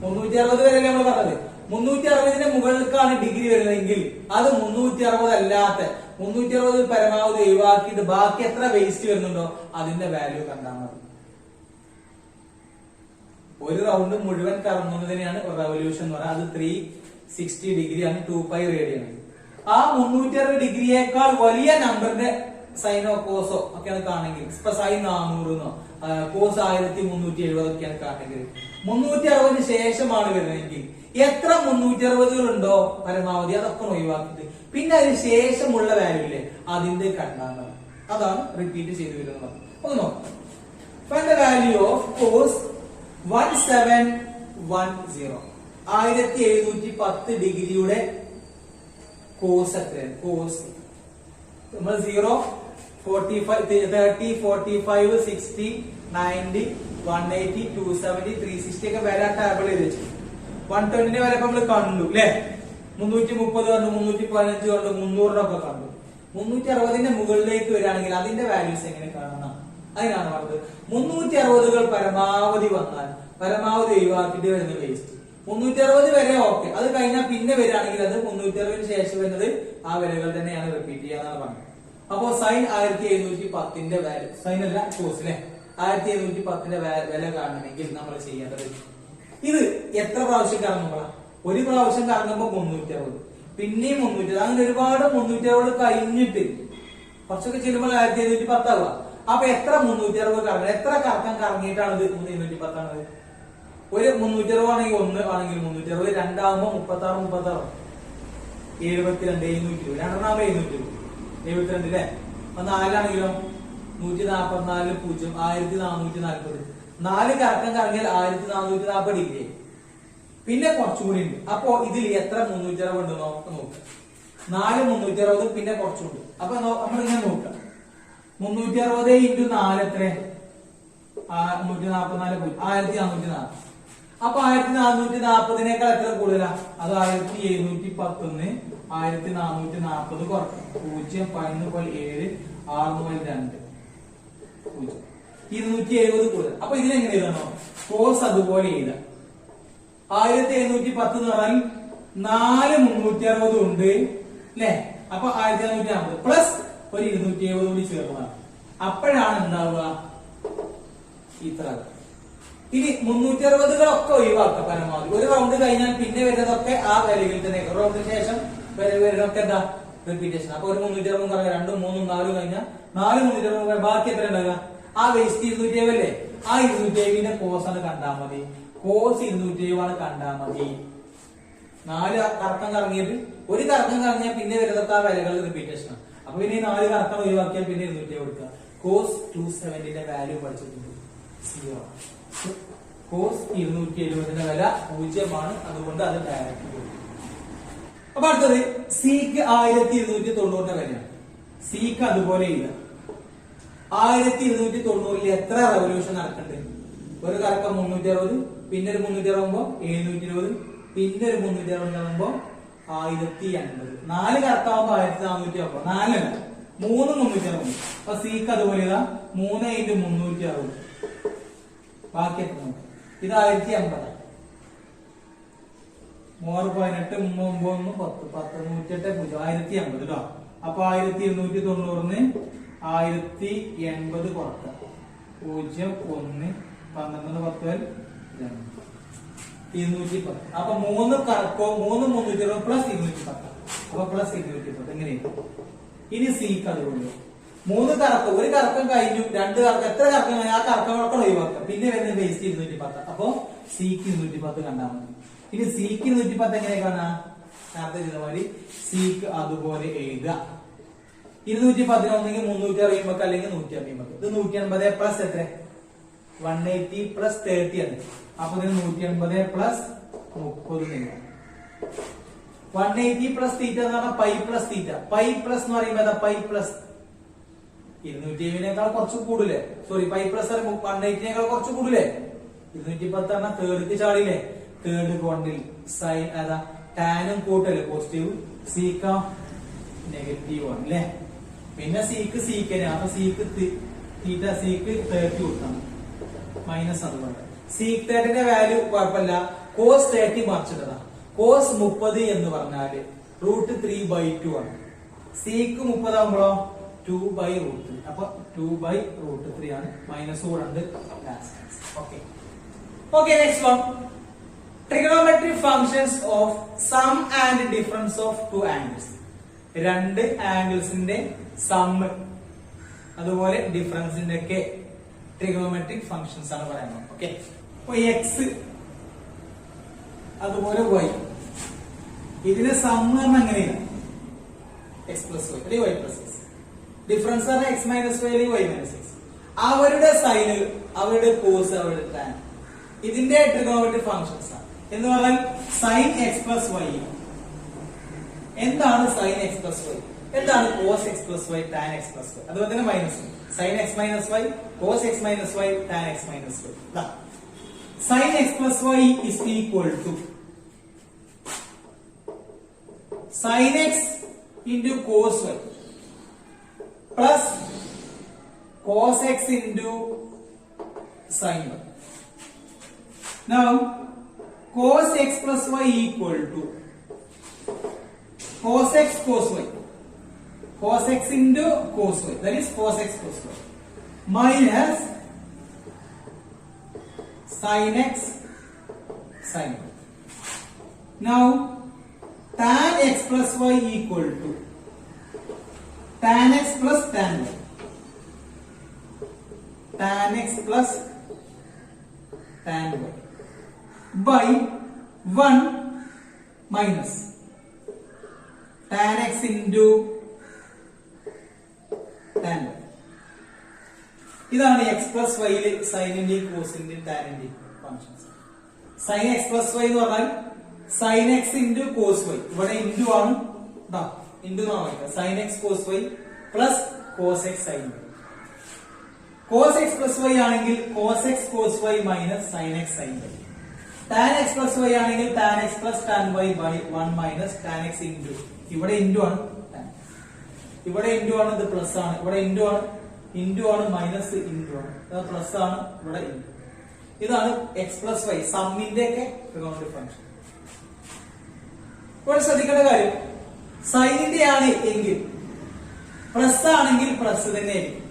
360 വരെയല്ലേ നമ്മൾ പറഞ്ഞത്. 360ന്റെ മുകളിലേക്കാണ് ഡിഗ്രി വരുന്നതെങ്കിൽ അത് 360 അല്ലാത്ത 360 പരമാവധി ഒഴിവാക്കിയിട്ട് ബാക്കി എത്ര വേസ്റ്റ് വരുന്നുണ്ടോ അതിന്റെ വാല്യൂ കണ്ടാൽ മതി. ഒരു റൗണ്ട് മുഴുവൻ കറങ്ങുന്നതിനെയാണ് റെവല്യൂഷൻ എന്ന് പറയുന്നത്. അത് 360 ഡിഗ്രിയാണ്, 2π റേഡിയാണ്. ആ 360 ഡിഗ്രിയേക്കാൾ വലിയ നമ്പറിന്റെ സൈനോ കോസോ ഒക്കെയാണ് കാണുമെങ്കിൽ, ഇപ്പൊ സൈൻ 400 കോസ് 1370 ഒക്കെയാണ് കാണുമെങ്കിൽ 360 ശേഷമാണ് വരുന്നതെങ്കിൽ എത്ര 360 ഉണ്ടോ പരമാവധി അതൊക്കെ ഒഴിവാക്കിയിട്ട് പിന്നെ അതിന് ശേഷമുള്ള വാല്യൂ ഇല്ലേ അതിന്റെ കണ്ടാൽ അതാണ് റിപ്പീറ്റ് ചെയ്ത് വരുന്നത്. ഒന്ന് നോക്കാം. Find the value of cos 1710. 1710 ഡിഗ്രിയുടെ കോസ് എത്രയാണ്? കോസ് നമ്മൾ 0, 45, 30, 45, 60, 90, 180, 270, 360 ഒക്കെ വില ടേബിൾ ചെയ്ത് വെച്ചു. 120ന്റെ വില ഇപ്പൊ നമ്മൾ കണ്ടു അല്ലെ. 330 കണ്ടു, 315 കണ്ടു, 300 കണ്ടു. 360ന്റെ മുകളിലേക്ക് വരികയാണെങ്കിൽ അതിന്റെ വാല്യൂസ് എങ്ങനെ കാണണം? അതിനാണ് പറഞ്ഞത് 360 പരമാവധി വന്നാൽ പരമാവധി ഒഴിവാക്കിട്ട് വരുന്ന വേസ്റ്റ് 360 വരെ ഓക്കെ. അത് കഴിഞ്ഞാൽ പിന്നെ വരികയാണെങ്കിൽ അത് 360 ശേഷം വരുന്നത് ആ വിലകൾ തന്നെയാണ് റിപ്പീറ്റ് ചെയ്യാന്നാണ് പറഞ്ഞത്. അപ്പോ സൈൻ 1710ന്റെ വാല്യൂ, സൈൻ അല്ല കോസിലെ 1710ന്റെ വില കാണണമെങ്കിൽ നമ്മൾ ചെയ്യേണ്ടത് ഇത് എത്ര പ്രാവശ്യം കറങ്ങുമ്പോഴാണ്? ഒരു പ്രാവശ്യം കറങ്ങുമ്പോൾ 360, പിന്നെയും 360, അങ്ങനെ ഒരുപാട് 360 കഴിഞ്ഞിട്ട് കുറച്ചൊക്കെ ചെല്ലുമ്പോൾ 1710 ആവുക. അപ്പൊ എത്ര 360 കറങ്ങണം? എത്ര കറക്കം കറങ്ങിയിട്ടാണ് ഇത് 710 ആണത്? ഒരു 360 ആണെങ്കിൽ 1 ആണെങ്കിൽ 360, രണ്ടാകുമ്പോ 36, 72, 720, രണ്ടെണ്ണാകുമ്പോ 720, അല്ലെ. അപ്പൊ 4ആണെങ്കിലോ 144, 0, 1440. 4 കറക്കം കറങ്ങിയാൽ 1440 ഡിഗ്രി. പിന്നെ കുറച്ചുകൂടി ഉണ്ട്. അപ്പോ ഇതിൽ എത്ര 360 ഉണ്ട് നോക്കാം. 4 360 പിന്നെ കുറച്ചുണ്ട്. അപ്പൊ നമ്മളിങ്ങനെ നോക്കാം. 360 × 4 എത്ര? 144, 1440. അപ്പൊ 1440നേക്കാൾ എത്ര കൂടുതലാ? അത് 1710 1440 കുറക്കണം. 0, 11, 7, 6, 2, 0, 270 കൂടുതൽ. അപ്പൊ ഇതിനെങ്ങനെ എഴുതണോ? കോസ് അതുപോലെ എഴുതാം. 1710 എന്ന് പറഞ്ഞാൽ 4 360 ഉണ്ട് അല്ലെ. അപ്പൊ 1740 പ്ലസ് ഒരു 270 കൂടി ചേർന്നതാണ്. അപ്പോഴാണ് എന്താവുക ഇത്ര. ഇനി 360കളൊക്കെ ഒഴിവാക്കാം പരമാവധി. ഒരു റൗണ്ട് കഴിഞ്ഞാൽ പിന്നെ വരുന്നതൊക്കെ ആ വിലയിൽ തന്നെ. ഒരു റൗണ്ടിന് ശേഷം വരുന്നതൊക്കെ എന്താ റിപ്പീറ്റേഷൻ. അപ്പൊ ഒരു 360 പറഞ്ഞാൽ 2, 3, 4 കഴിഞ്ഞാൽ 4 360 ബാക്കി എത്ര ഉണ്ടാകുക? ആ വേസ്റ്റ് 270 അല്ലേ. ആ 270ന്റെ കോസ് ആണ് കണ്ടാൽ മതി. കോസ് 270 ആണ് കണ്ടാൽ മതി. 4 കറക്കം കറങ്ങിയിട്ട് ഒരു കറക്കം കറങ്ങിയാൽ പിന്നെ വരുന്നതൊക്കെ ആ വിലകൾ റിപ്പീറ്റേഷൻ ആണ്. അപ്പൊ പിന്നെ 4 കറക്കം ഒഴിവാക്കിയാൽ പിന്നെ 270 കൊടുക്കുക. കോസ് 270ന്റെ വാല്യൂ പഠിച്ചിട്ടുണ്ട് 0. കോസ് 270ന്റെ വില 0 ആണ്. അതുകൊണ്ട് അത് ഡയറക്റ്റ് കൊടുക്കും. അപ്പൊ അടുത്തത് സിക്ക് 1290ന്റെ വിലയാണ്. സിക്ക് അതുപോലെ ഇല്ല. 1290 എത്ര റെവല്യൂഷൻ നടക്കണ്ടേ? ഒരു കറക്കം 360, പിന്നെ ഒരു 360 720, പിന്നെ ഒരു 360 ആകുമ്പോ 1080. 4 കറക്റ്റാവുമ്പോ 1460. 4 അല്ല 3 360. അപ്പൊ സിക്ക് അതുപോലെ ഇതാ 3 × 360. ബാക്കി എത്ര നോക്കാം. ഇത് 1080. 3, 18, 3, 9, 10, 10, 108, 0, 1080 കേട്ടോ. അപ്പൊ 1290 1080 കുറക്കാം. 0, 1, 12, 10, 210. അപ്പൊ 3 കറക്കോ 3 360 പ്ലസ് 210. അപ്പൊ പ്ലസ് 210 എങ്ങനെയാണ്? ഇനി സിക്ക് അതുകൊണ്ട് 3 കറക്കം, ഒരു കറക്കം കഴിഞ്ഞു, 2 കറക്കം, എത്ര കറക്കം ആ കറക്കങ്ങളൊക്കെ ഒഴിവാക്കാം. പിന്നെ വരുന്ന വേസ്റ്റ് 210. അപ്പൊ സിക്ക് 210 കണ്ടാൽ മതി. ഇനി സിക്ക് 210 എങ്ങനെ കാണാ? നേരത്തെ ചെയ്ത മാതിരി സിക്ക് അതുപോലെ എഴുതുക. 210 ഒന്നെങ്കിൽ 360 അല്ലെങ്കിൽ 150. ഇത് 150 പ്ലസ് എത്ര? 180 പ്ലസ് 30 ആണ്. അപ്പൊ ഇതിന് 180 പ്ലസ് 30 നീങ്ങും. 180 പ്ലസ് തീറ്റ എന്ന് പറഞ്ഞാൽ pi plus theta. Pi plus എന്ന് പറയുമ്പോൾ ഏതാ? പൈ പ്ലസ് 270 കുറച്ച് കൂടുതലേ. സോറി, പൈ പ്ലസ് 180 കുറച്ച് കൂടുതലേ. 210 പറഞ്ഞാൽ തേർഡ് ചാടിയില്ലേ? തേർഡ് കോണ്ടിൽ സൈൻ ഏതാ? ടാനും കൂട്ടല്ലേ പോസിറ്റീവ്, സീക്ക നെഗറ്റീവ് ആണ് അല്ലേ. പിന്നെ സീക്ക് സീക്കനെ, അപ്പൊ സീക്ക് തീറ്റ സീക്ക് 30 കൊടുക്കണം, മൈനസ് അതുകൊണ്ട് സീക്ക് 30ന്റെ വാല്യൂ കുഴപ്പമില്ല. കോസ് 30 മറിച്ചിട്ടതാ. കോസ് 30 എന്ന് പറഞ്ഞാല് √3/2 ആണ്. സീക്ക് 30 ആകുമ്പോഴോ 2/√3. അപ്പൊ 2/√3 ആണ്. മൈനസ് കൂടെ ഉണ്ട്. Okay okay, next one. Trigonometric functions of sum and difference of two angles. രണ്ട് ആംഗിൾസിന്റെ സം അതുപോലെ ഡിഫറൻസിന്റെ ഒക്കെ ട്രിഗണോമെട്രിക് ഫംഗ്ഷൻസ് ആണ് പറയുന്നത്. ഓക്കെ, അപ്പൊ എക്സ് അതുപോലെ വൈ, ഇതിന്റെ സം പറഞ്ഞാൽ എങ്ങനെയാണ്? എക്സ് പ്ലസ് വൈ അല്ലെങ്കിൽ വൈ പ്ലസ് എക്സ്. ഡിഫറൻസ് പറഞ്ഞാൽ എക്സ് മൈനസ് വൈ അല്ലെങ്കിൽ വൈ മൈനസ് എക്സ്. അവരുടെ സൈന്, അവരുടെ കോസ്, അവരുടെ ടാൻ, ഇതിന്റെ ട്രിഗണോമെട്രിക് ഫംഗ്ഷൻസ് ആണ് എന്ന് പറഞ്ഞാൽ സൈൻ എക്സ് പ്ലസ് വൈ. എന്താണ് സൈൻ എക്സ് പ്ലസ് വൈ? എന്താണ് cos x plus y, tan x plus y? അതുപോലെ തന്നെ minus sine x minus y, cos x minus y, tan x minus y. Sine x plus y is equal to sine x into cos y plus cos x into sine y. Now cos x plus y equal to cos x cos y, cos x into cos y, that is cos x cos y, minus sin x sin y. Now tan x plus y equal to tan x plus tan y, tan x plus tan y by 1 minus tan x into tan y. ഇതാണ് x plus വൈയില് സൈനിന്റെയും കോസിന്റെയും ടാനിന്റെയും functions. Sine x plus y എന്ന് പറഞ്ഞാൽ sine x into cos y. ഇവിടെ into ആണ്, into വായിക്കാം. Sine x cos y plus cos x sine y. Cos x plus y ആണെങ്കിൽ cos x cos y minus sine x sine y. Tan x plus y ആണെങ്കിൽ tan x plus tan y by 1 minus tan x into, ഇവിടെ into ആണ്, ഇവിടെ into ആണ്, ഇത് plus ആണ്, ഇവിടെ into ആണ്, ഇൻറ്റു ആണ്, മൈനസ് ഇൻറ്റു ആണ്, ഇത് പ്ലസ് ആണ്, ഇവിടെ ഇൻറ്റു. ഇതാണ് എക്സ് പ്ലസ് വൈ സമ്മിന്റെ ഒക്കെ ട്രിഗണോമെട്രിക് ഫംഗ്ഷൻ. ഇപ്പോൾ ശ്രദ്ധിക്കേണ്ട കാര്യം, സൈനിന്റെ ആണ് എങ്കിൽ പ്ലസ് ആണെങ്കിൽ പ്ലസ് തന്നെ ആയിരിക്കും,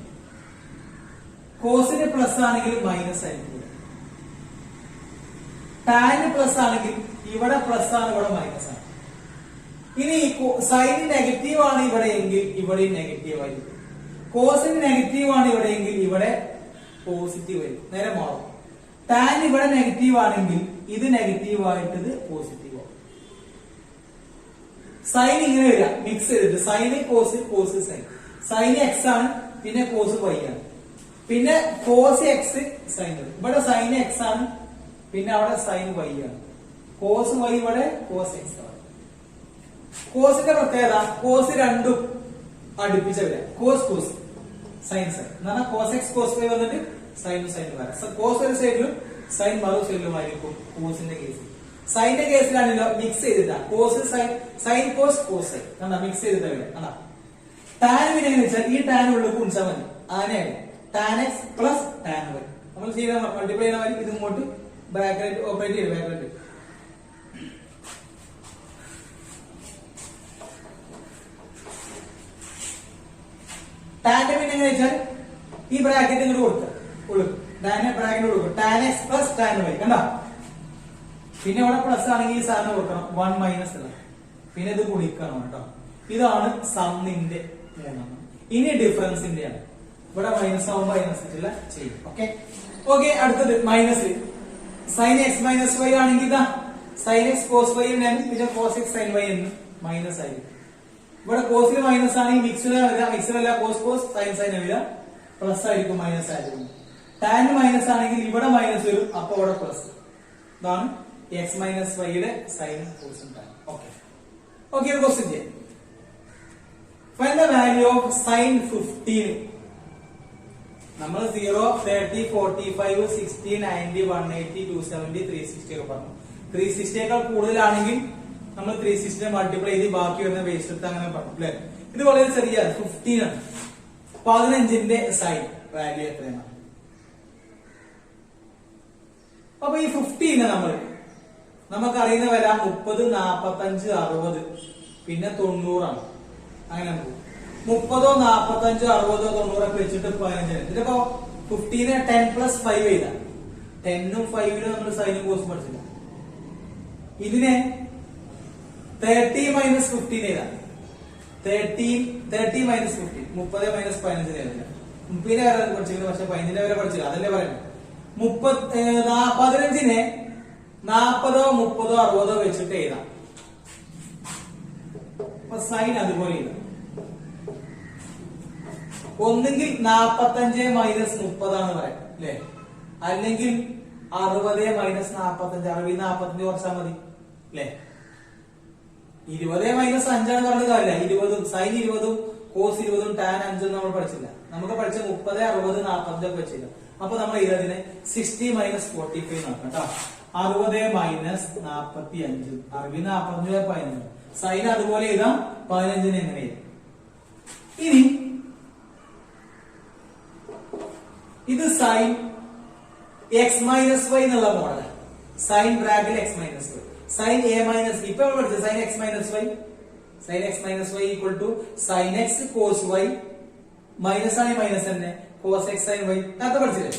കോസിന് പ്ലസ് ആണെങ്കിൽ മൈനസ് ആയിരിക്കും, ടാന് പ്ലസ് ആണെങ്കിൽ ഇവിടെ പ്ലസ് ആണ്, ഇവിടെ മൈനസ് ആണ്. ഇനി സൈന് നെഗറ്റീവ് ആണ് ഇവിടെ എങ്കിൽ ഇവിടെ നെഗറ്റീവ് ആയിരിക്കും, കോസിന് നെഗറ്റീവ് ആണ് ഇവിടെ എങ്കിൽ ഇവിടെ പോസിറ്റീവ് ആയിരിക്കും, നേരെ മാറും. ടാൻ ഇവിടെ നെഗറ്റീവ് ആണെങ്കിൽ ഇത് നെഗറ്റീവ് ആയിട്ട് ഇത് പോസിറ്റീവ് ആവും. സൈൻ ഇങ്ങനെ വരിക, മിക്സ് ചെയ്തിട്ട് sine cos, cos sine. Sine x ആണ്, പിന്നെ കോസ് വൈ ആണ്, പിന്നെ കോസ് എക്സ് സൈൻ. ഇവിടെ സൈൻ എക്സ് ആണ്, പിന്നെ അവിടെ സൈൻ വൈ ആണ്, കോസ് വൈ ഇവിടെ കോസ് എക്സ് ആണ്. കോസിന്റെ പ്രത്യേകത, കോസ് രണ്ടും അടുപ്പിച്ച വരാം, കോസ് കോസ് സൈൻ സൈൻ എന്ന് പറഞ്ഞാൽ കോസ് എക്സ് കോസ് വൈ വന്നിട്ട് സൈൻ സൈൻ വരാം. കോസ് ഒരു സൈഡിലും സൈൻ മറു സൈഡിലുമായിരിക്കും കോസിന്റെ കേസിൽ. സൈന്റെ കേസിലാണല്ലോ മിക്സ് ചെയ്തിട്ടാണ്, cos sine, sine cos cos sine കണ്ടാ മിക്സ് ചെയ്തിട്ടാ വരാം. കണ്ടാ ടാൻ പിന്നെ എങ്ങനെ വെച്ചാൽ ഈ ടാൻ ഉള്ളിൽ കുണിച്ചാൽ മതി, അങ്ങനെയാണ് tan x plus tan y. നമ്മൾ ചെയ്യുന്ന മൾട്ടിപ്ലൈ ചെയ്യുന്ന മാതിരി ഇത് ഇങ്ങോട്ട് ബ്രാക്കറ്റ് ഓപ്പറേറ്റ് ചെയ്യും, ബ്രാക്കറ്റ്. ടാന്റെ പിന്നെ എങ്ങനെ വെച്ചാൽ ഈ ബ്രാക്കറ്റ് ഇങ്ങോട്ട് കൊടുക്കുക, ടാനെ ബ്രാക്കറ്റ് കൊടുക്കും, tan x plus tan y. കണ്ടോ, പിന്നെ ഇവിടെ പ്ലസ് ആണെങ്കിൽ ഈ സാധനം കൊടുക്കണം, 1 മൈനസ് അല്ല, പിന്നെ ഇത് ഗുണിക്കണം കേട്ടോ. ഇതാണ് സമ്മിന്റെ മൂന്നെണ്ണം. ഇനി ഡിഫറൻസിന്റെ ആണ്, ഇവിടെ മൈനസ് ആവുമ്പോൾ അതിനനുസരിച്ചുള്ള ചെയ്യും. ഓക്കെ ഓക്കെ, അടുത്തത് minus. Sine x minus y ആണെങ്കിൽ ഇതാ സൈൻ എക്സ് കോസ് വൈ പിന്നെ കോസ് എക്സ് സൈൻ വൈ എന്ന് മൈനസ് ആയിരിക്കും. ഇവിടെ കോസിൽ മൈനസ് ആണെങ്കിൽ മിക്സഡ് മിക്സഡ് അല്ല, കോസ് കോസ് സൈൻ സൈൻ വരിക, പ്ലസ് ആയിരിക്കും, മൈനസ് ആയിരിക്കും. ടാൻ മൈനസ് ആണെങ്കിൽ ഇവിടെ മൈനസ് വരും, അപ്പൊ ഇവിടെ പ്ലസ്. ഇതാണ് എക്സ് മൈനസ് വൈയുടെ സൈനും കോസും ടാൻ. ഓക്കെ ഓക്കെ, ഒരു ക്വസ്റ്റ്യൻ ചെയ്യാം. Find the value of sine 15. നമ്മൾ 0, 30, 45, 60, 90, 180, 270, 360 ഒക്കെ പറഞ്ഞു. 360യേക്കാൾ കൂടുതലാണെങ്കിൽ നമ്മൾ 360 മൾട്ടിപ്ലൈ ചെയ്ത് ബാക്കി വരുന്ന ബേസ് എടുത്ത് അങ്ങനെ പറഞ്ഞു അല്ലെ. ഇത് വളരെ ചെറിയ 15 ആണ്. 15ന്റെ സൈൻ വാല്യൂ എത്രയാണ്? അപ്പൊ ഈ 15 നമുക്കറിയുന്ന വില 30, 45, 60 പിന്നെ 90 ആണ്. അങ്ങനെ 30, 45, 60, 90 ഒക്കെ വെച്ചിട്ട് 15. ഇതിപ്പോ 15 10 പ്ലസ് 5 ചെയ്ത 10ഉം 5നും നമ്മൾ സൈനും കോസും പഠിച്ചില്ല. ഇതിനെ 30 മൈനസ് 15 ചെയ്ത 30 മൈനസ് 15, 30 മൈനസ് 15 ചെയ്തില്ല. 30നെ വരെ പഠിച്ചില്ല, പക്ഷെ 15നെ വരെ പഠിച്ചില്ല. അതല്ലേ പറയുന്നത്. 15നെ 40, 30, 60 വെച്ചിട്ട് എഴുതാം. അപ്പൊ സൈൻ അതുപോലെ എഴുതാം. ഒന്നെങ്കിൽ 45 മൈനസ് 30 ആണ് പറയാം അല്ലെ, അല്ലെങ്കിൽ 60 മൈനസ് 45, 60 45 കുറച്ചാൽ മതി അല്ലെ. 20 മൈനസ് 5 ആണ് പറഞ്ഞത് കാര്യമില്ല. 20 സൈൻ 20 കോസ് 20 ടാൻ 5 നമ്മൾ പഠിച്ചില്ല. നമുക്ക് പഠിച്ച 30, 60, 45 ഒക്കെ വെച്ചില്ല. അപ്പൊ നമ്മൾ ഇതിനെ 60 മൈനസ് 45 നോക്കാം കേട്ടോ. 60 മൈനസ് 45, 60 45 15. സൈൻ അതുപോലെ എഴുതാം, 15ന് എങ്ങനെ എഴുതാം? ഇനി ഇത് സൈൻ എക്സ് മൈനസ് വൈ എന്നുള്ള model. Sine bracket x minus y, sine A minus, ഇപ്പൊ പഠിച്ച sine x minus y, sine x minus y equal to sine x cos y, minus ആണ് മൈനസ് തന്നെ, കോസ് എക്സ് സൈൻ വൈ. നേരത്തെ പഠിച്ചില്ലേ?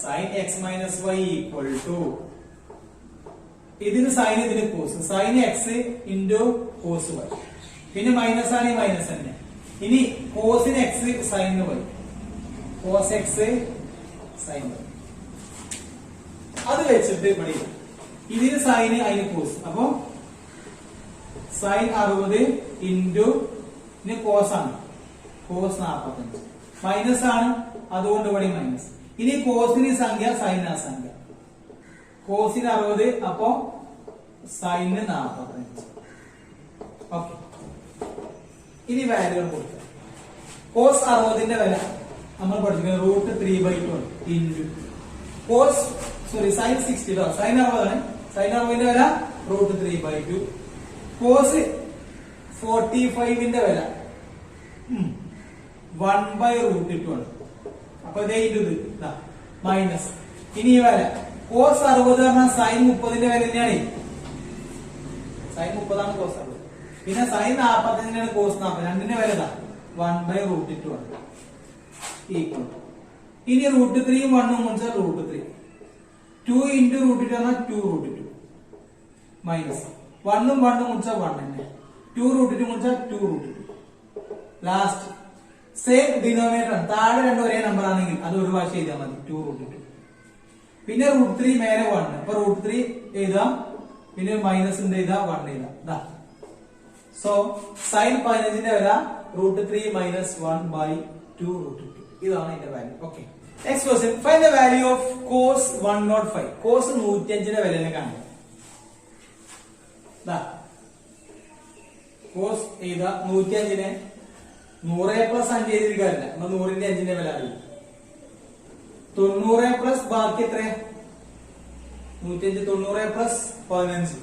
Sine x minus y equal to, ഇതിന് sine ഇതിന് cos, sine x into cos y, പിന്നെ minus ആണ് minus തന്നെ. ഇനി കോസിന് x sine y, cos x sine y. അത് വെച്ചിട്ട് ഇവിടെ ഇതിന് സൈന് അതിന് കോസ്, അപ്പൊ സൈൻ 60 ഇൻറ്റു കോസ് ആണ്, കോസ് 45 മൈനസ് ആണ്, അതുകൊണ്ട് ഇവിടെ മൈനസ്. ഇനി കോസിന് സംഖ്യ സൈൻ ആ സംഖ്യ, കോസിന് 60 അപ്പോ സൈന് 45. ഓക്കെ, ഇനി വാല്യൂ കൊടുക്കുക. കോസ് 60ന്റെ വില നമ്മൾ പഠിക്കുന്നത് √3/2 ഇൻറ്റു കോസ് സൈൻ 60, സൈൻ 60 ആണ്. സൈൻ 60ന്റെ വില √3/2. കോസ് 45ന്റെ വില 1/√2 ആണ്. അപ്പൊ ഇതേ ഇത് മൈനസ്. ഇനി ഈ വില കോസ് 60 പറഞ്ഞാൽ സൈൻ 30ന്റെ വില തന്നെയാണ്. സൈൻ 30 ആണ് കോസ് 60. പിന്നെ സൈൻ 45 കോസ് 40, രണ്ടിന്റെ വില 1/√2 ആണ്. ഈക്വൽ. ഇനി √3 ഉം 1 ഉം വെച്ചാൽ √3, 2 ഇൻറ്റു √2 പറഞ്ഞാൽ 2√2 മൈനസ് 1 ഉം 1 ഉം വെച്ചാൽ 1 തന്നെ, 2√2 വെച്ചാൽ 2√2. ലാസ്റ്റ് സെയിം ഡിനോമിനേറ്റർ ആണ്. താഴെ രണ്ടും ഒരേ നമ്പർ ആണെങ്കിൽ അത് ഒരു ഭാഷ എഴുതാൻ മതി, 2√2. പിന്നെ √3 മേലെ 1, അപ്പൊ √3 എഴുതാം, പിന്നെ മൈനസ് എഴുതാം, 1 എഴുതാം. സോ സൈൻ 15ന്റെ വില √3 മൈനസ് 1/2√2. ഇതാണ് ഇതിന്റെ value. Okay, next question. Find the value of cos 105. Cos 105ന്റെ വില കാണുക. കോസ് എഴുതാ 105നെ 100 പ്ലസ് 5 എഴുതിയിരിക്കാറില്ല, നമ്മൾ 100ന്റെ 5ന്റെ വില അറിയും. 90 പ്ലസ് ബാക്കി എത്ര? 105. 90 പ്ലസ് 15,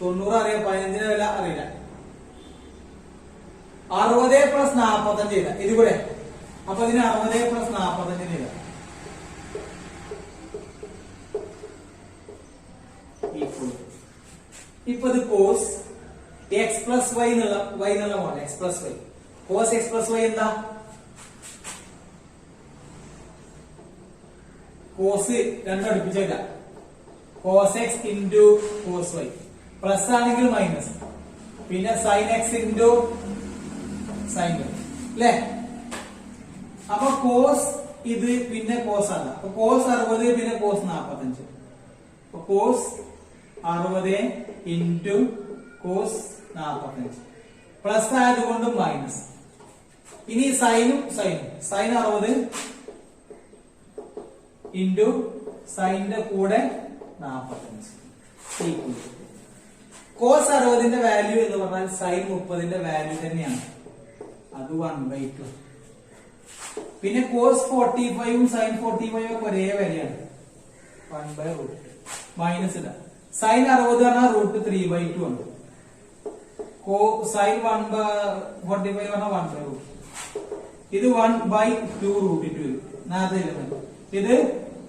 90 അറിയാം, 15ന്റെ വില അറിയില്ല. 60 പ്ലസ് 45 ചെയ്ത ഇതുകൂടെ, അപ്പൊ ഇതിന് 60 പ്ലസ് 45 ചെയ്ത ഇപ്പൊ ഇത് കോസ് എക്സ് പ്ലസ് വൈ എന്നുള്ള model, x plus y. Cos x plus y എന്താ? കോസ് രണ്ടും അടുപ്പിച്ചല്ല, cos x into cos y, plus ആണെങ്കിൽ മൈനസ്, പിന്നെ sine x into sine y അല്ലേ. അപ്പൊ കോസ് ഇത് പിന്നെ കോസ് അല്ല, അപ്പൊ കോസ് 60 പിന്നെ കോസ് 45, അപ്പൊ കോസ് 60 ഇൻറ്റു കോസ് 45 പ്ലസ് ആയതുകൊണ്ട് മൈനസ്, ഇനി സൈനും സൈൻ 60 ഇൻറ്റു സൈനിന്റെ കൂടെ 45 ഈക്വൽ. കോസ് 60ന്റെ വാല്യൂ എന്ന് പറഞ്ഞാൽ സൈൻ 30ന്റെ വാല്യൂ തന്നെയാണ്, അത് 1/2. പിന്നെ കോസ് 45ഉം സൈൻ 45 ഒക്കെ ഒരേ വാല്യാണ്, 1/√. മൈനസ് ഇല്ല. സൈൻ 60 പറഞ്ഞാൽ √3/2 ആണ്. സൈൻ 45 പറഞ്ഞാൽ 1/√. ഇത് 1/2√2 നേരത്തെ ഇത്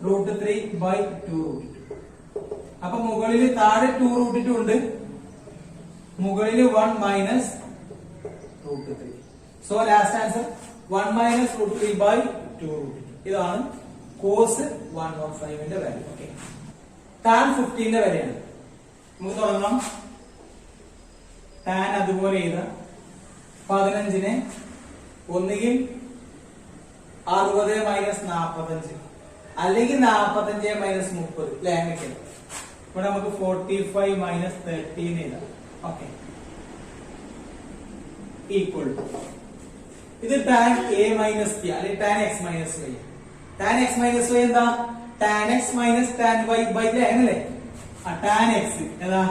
√3/2√2. അപ്പൊ മുകളിൽ താഴെ 2√2 ഉണ്ട്, മുകളിൽ 1 മൈനസ് √3. So last answer 1 - √3/2√2. ഇതാണ് കോസ് 1/5ന്റെ വാല്യൂ. ഓക്കെ, ടാൻ 15ന്റെ വിലയാണ്. നമുക്ക് തുടങ്ങാം. ടാൻ അതുപോലെ ചെയ്ത 15നെ ഒന്നുകിൽ 60 - 45 അല്ലെങ്കിൽ 45 - 30 ലാംഗ്വേജ്. ഇവിടെ നമുക്ക് 45 - 13 എഴുതാം. ഓക്കെ, ഈക്വൽ ടു ഇത് ടാൻ a - b അല്ലെങ്കിൽ tan x - y. Tan x - y എന്താ? Tan x - tan y by അല്ലേ? ടാൻ x ഏതാ?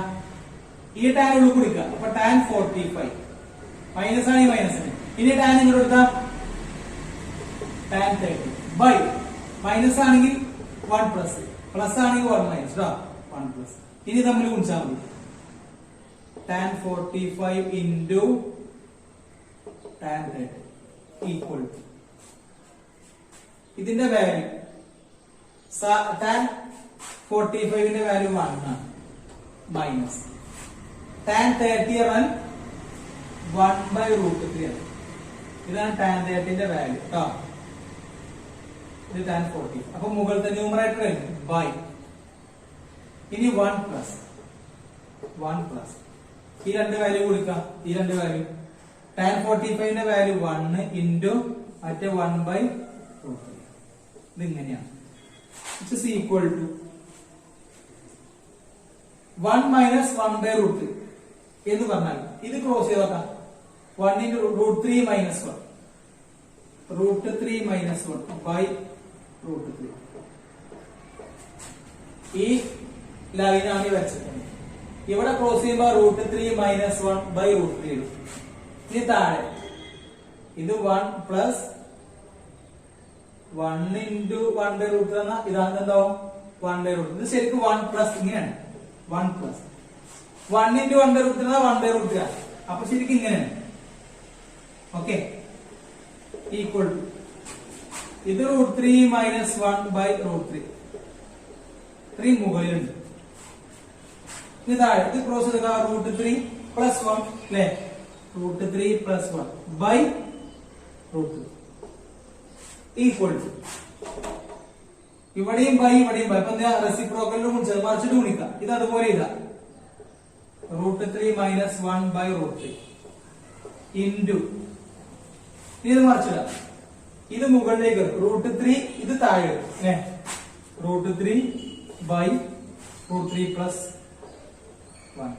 ഈ ടാൻ ഉള്ളിൽ കൊടുക്കുക. അപ്പൊ ടാൻ 45 മൈനസ് ആണ്, ഈ മൈനസ് ആണ്. ഇനി ടാൻ ഇങ്ങോട്ട് കൊടുത്താ ടാൻ 30 ബൈ മൈനസ് ആണെങ്കിൽ 1 പ്ലസ്, പ്ലസ് ആണെങ്കിൽ 1 മൈനസ് 1 പ്ലസ്. ഇനി തമ്മിൽ ഗുണിച്ചാൽ മതി. Tan 45 into tan 30 equal to ഇതിന്റെ വാല്യൂ ടാൻ 45ന്റെ വാല്യൂ 1 ആണ്, മൈനസ് ടാൻ 30 പറഞ്ഞാൽ 1/√3 ആണ്. ഇതാണ് ടാൻ 30ന്റെ വാല്യൂ കേട്ടോ. ഇത് ടാൻ 40. അപ്പൊ മുകളിലത്തെ ന്യൂമറേറ്റർ കഴിഞ്ഞു ബൈ. ഇനി 1 പ്ലസ് ഈ രണ്ട് വാല്യൂ കൊടുക്കാം. ഈ രണ്ട് വാല്യൂ ടാൻ 45ന്റെ വാല്യൂ 1 ഇൻറ്റു മറ്റേ 1/√3. ഇത് ഇങ്ങനെയാണ്. ഇറ്റ് ഈസ് ഈക്വൽ ടു 1 - 1/√3 എന്ന് പറഞ്ഞാൽ ഇത് ക്രോസ് ചെയ്തോക്കാം. 1 × √3 - 1 √3 - 1 ബൈ √3. ഈ ലൈനാണ് വെച്ചിട്ടുണ്ട്. ഇവിടെ ക്രോസ് ചെയ്യുമ്പോൾ √3 - 1/√3 ഇടും. ഇനി താഴെ ഇത് 1 പ്ലസ് 1 ഇൻറ്റു 1/√3 എന്ന ഇതാണ് എന്താവും 1/√3. ഇത് ശരിക്കും 1 പ്ലസ് ഇങ്ങനെയാണ്. 1 പ്ലസ് 1 ഇൻറ്റു 1/√3 എന്ന 1/√3 ആണ്. അപ്പൊ ശരിക്കും ഇങ്ങനെയാണ്. ഓക്കെ, ഈക്വൽ ടു ഇത് √3 - 1/√3. 3 മുകളിലുണ്ട്. ഇത് താഴെ ഇത് ക്രോസ് ചെയ്ത √3 + 1 അല്ലേ? √3 + 1 ബൈ √3 ഈക്വൽ ടു ഇവിടെയും ബൈ ഇവിടെയും ബൈ. അപ്പൊ റെസിപ്രോക്കലിലും മറിച്ചിട്ട് ഗുണിക്കാം. ഇത് അതുപോലെ ഇതാ √3 - 1/√3 ഇൻറ്റു ഇത് മറിച്ചിടാം. ഇത് മുകളിലേക്ക് √3 ഇത് താഴെ √3 ബൈ √3 + 1.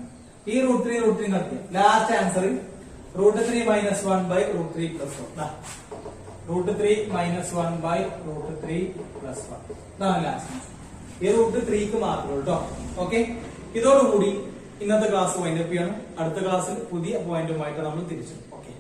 ഈ √3 കറക്റ്റ്. Last answer √3 - 1/√3 + 1. √3 - 1/√3 + 1. ഇതാണ് ലാസ്റ്റ് ആൻസർ. ഈ √3ക്ക് മാത്രമേ ഉള്ളൂ കേട്ടോ. ഓക്കെ, ഇതോടുകൂടി ഇന്നത്തെ ക്ലാസ് വൈൻഡപ്പ് ചെയ്യണം. അടുത്ത ക്ലാസ്സിൽ പുതിയ പോയിന്റുമായിട്ട് നമ്മൾ തിരിച്ചു. ഓക്കെ.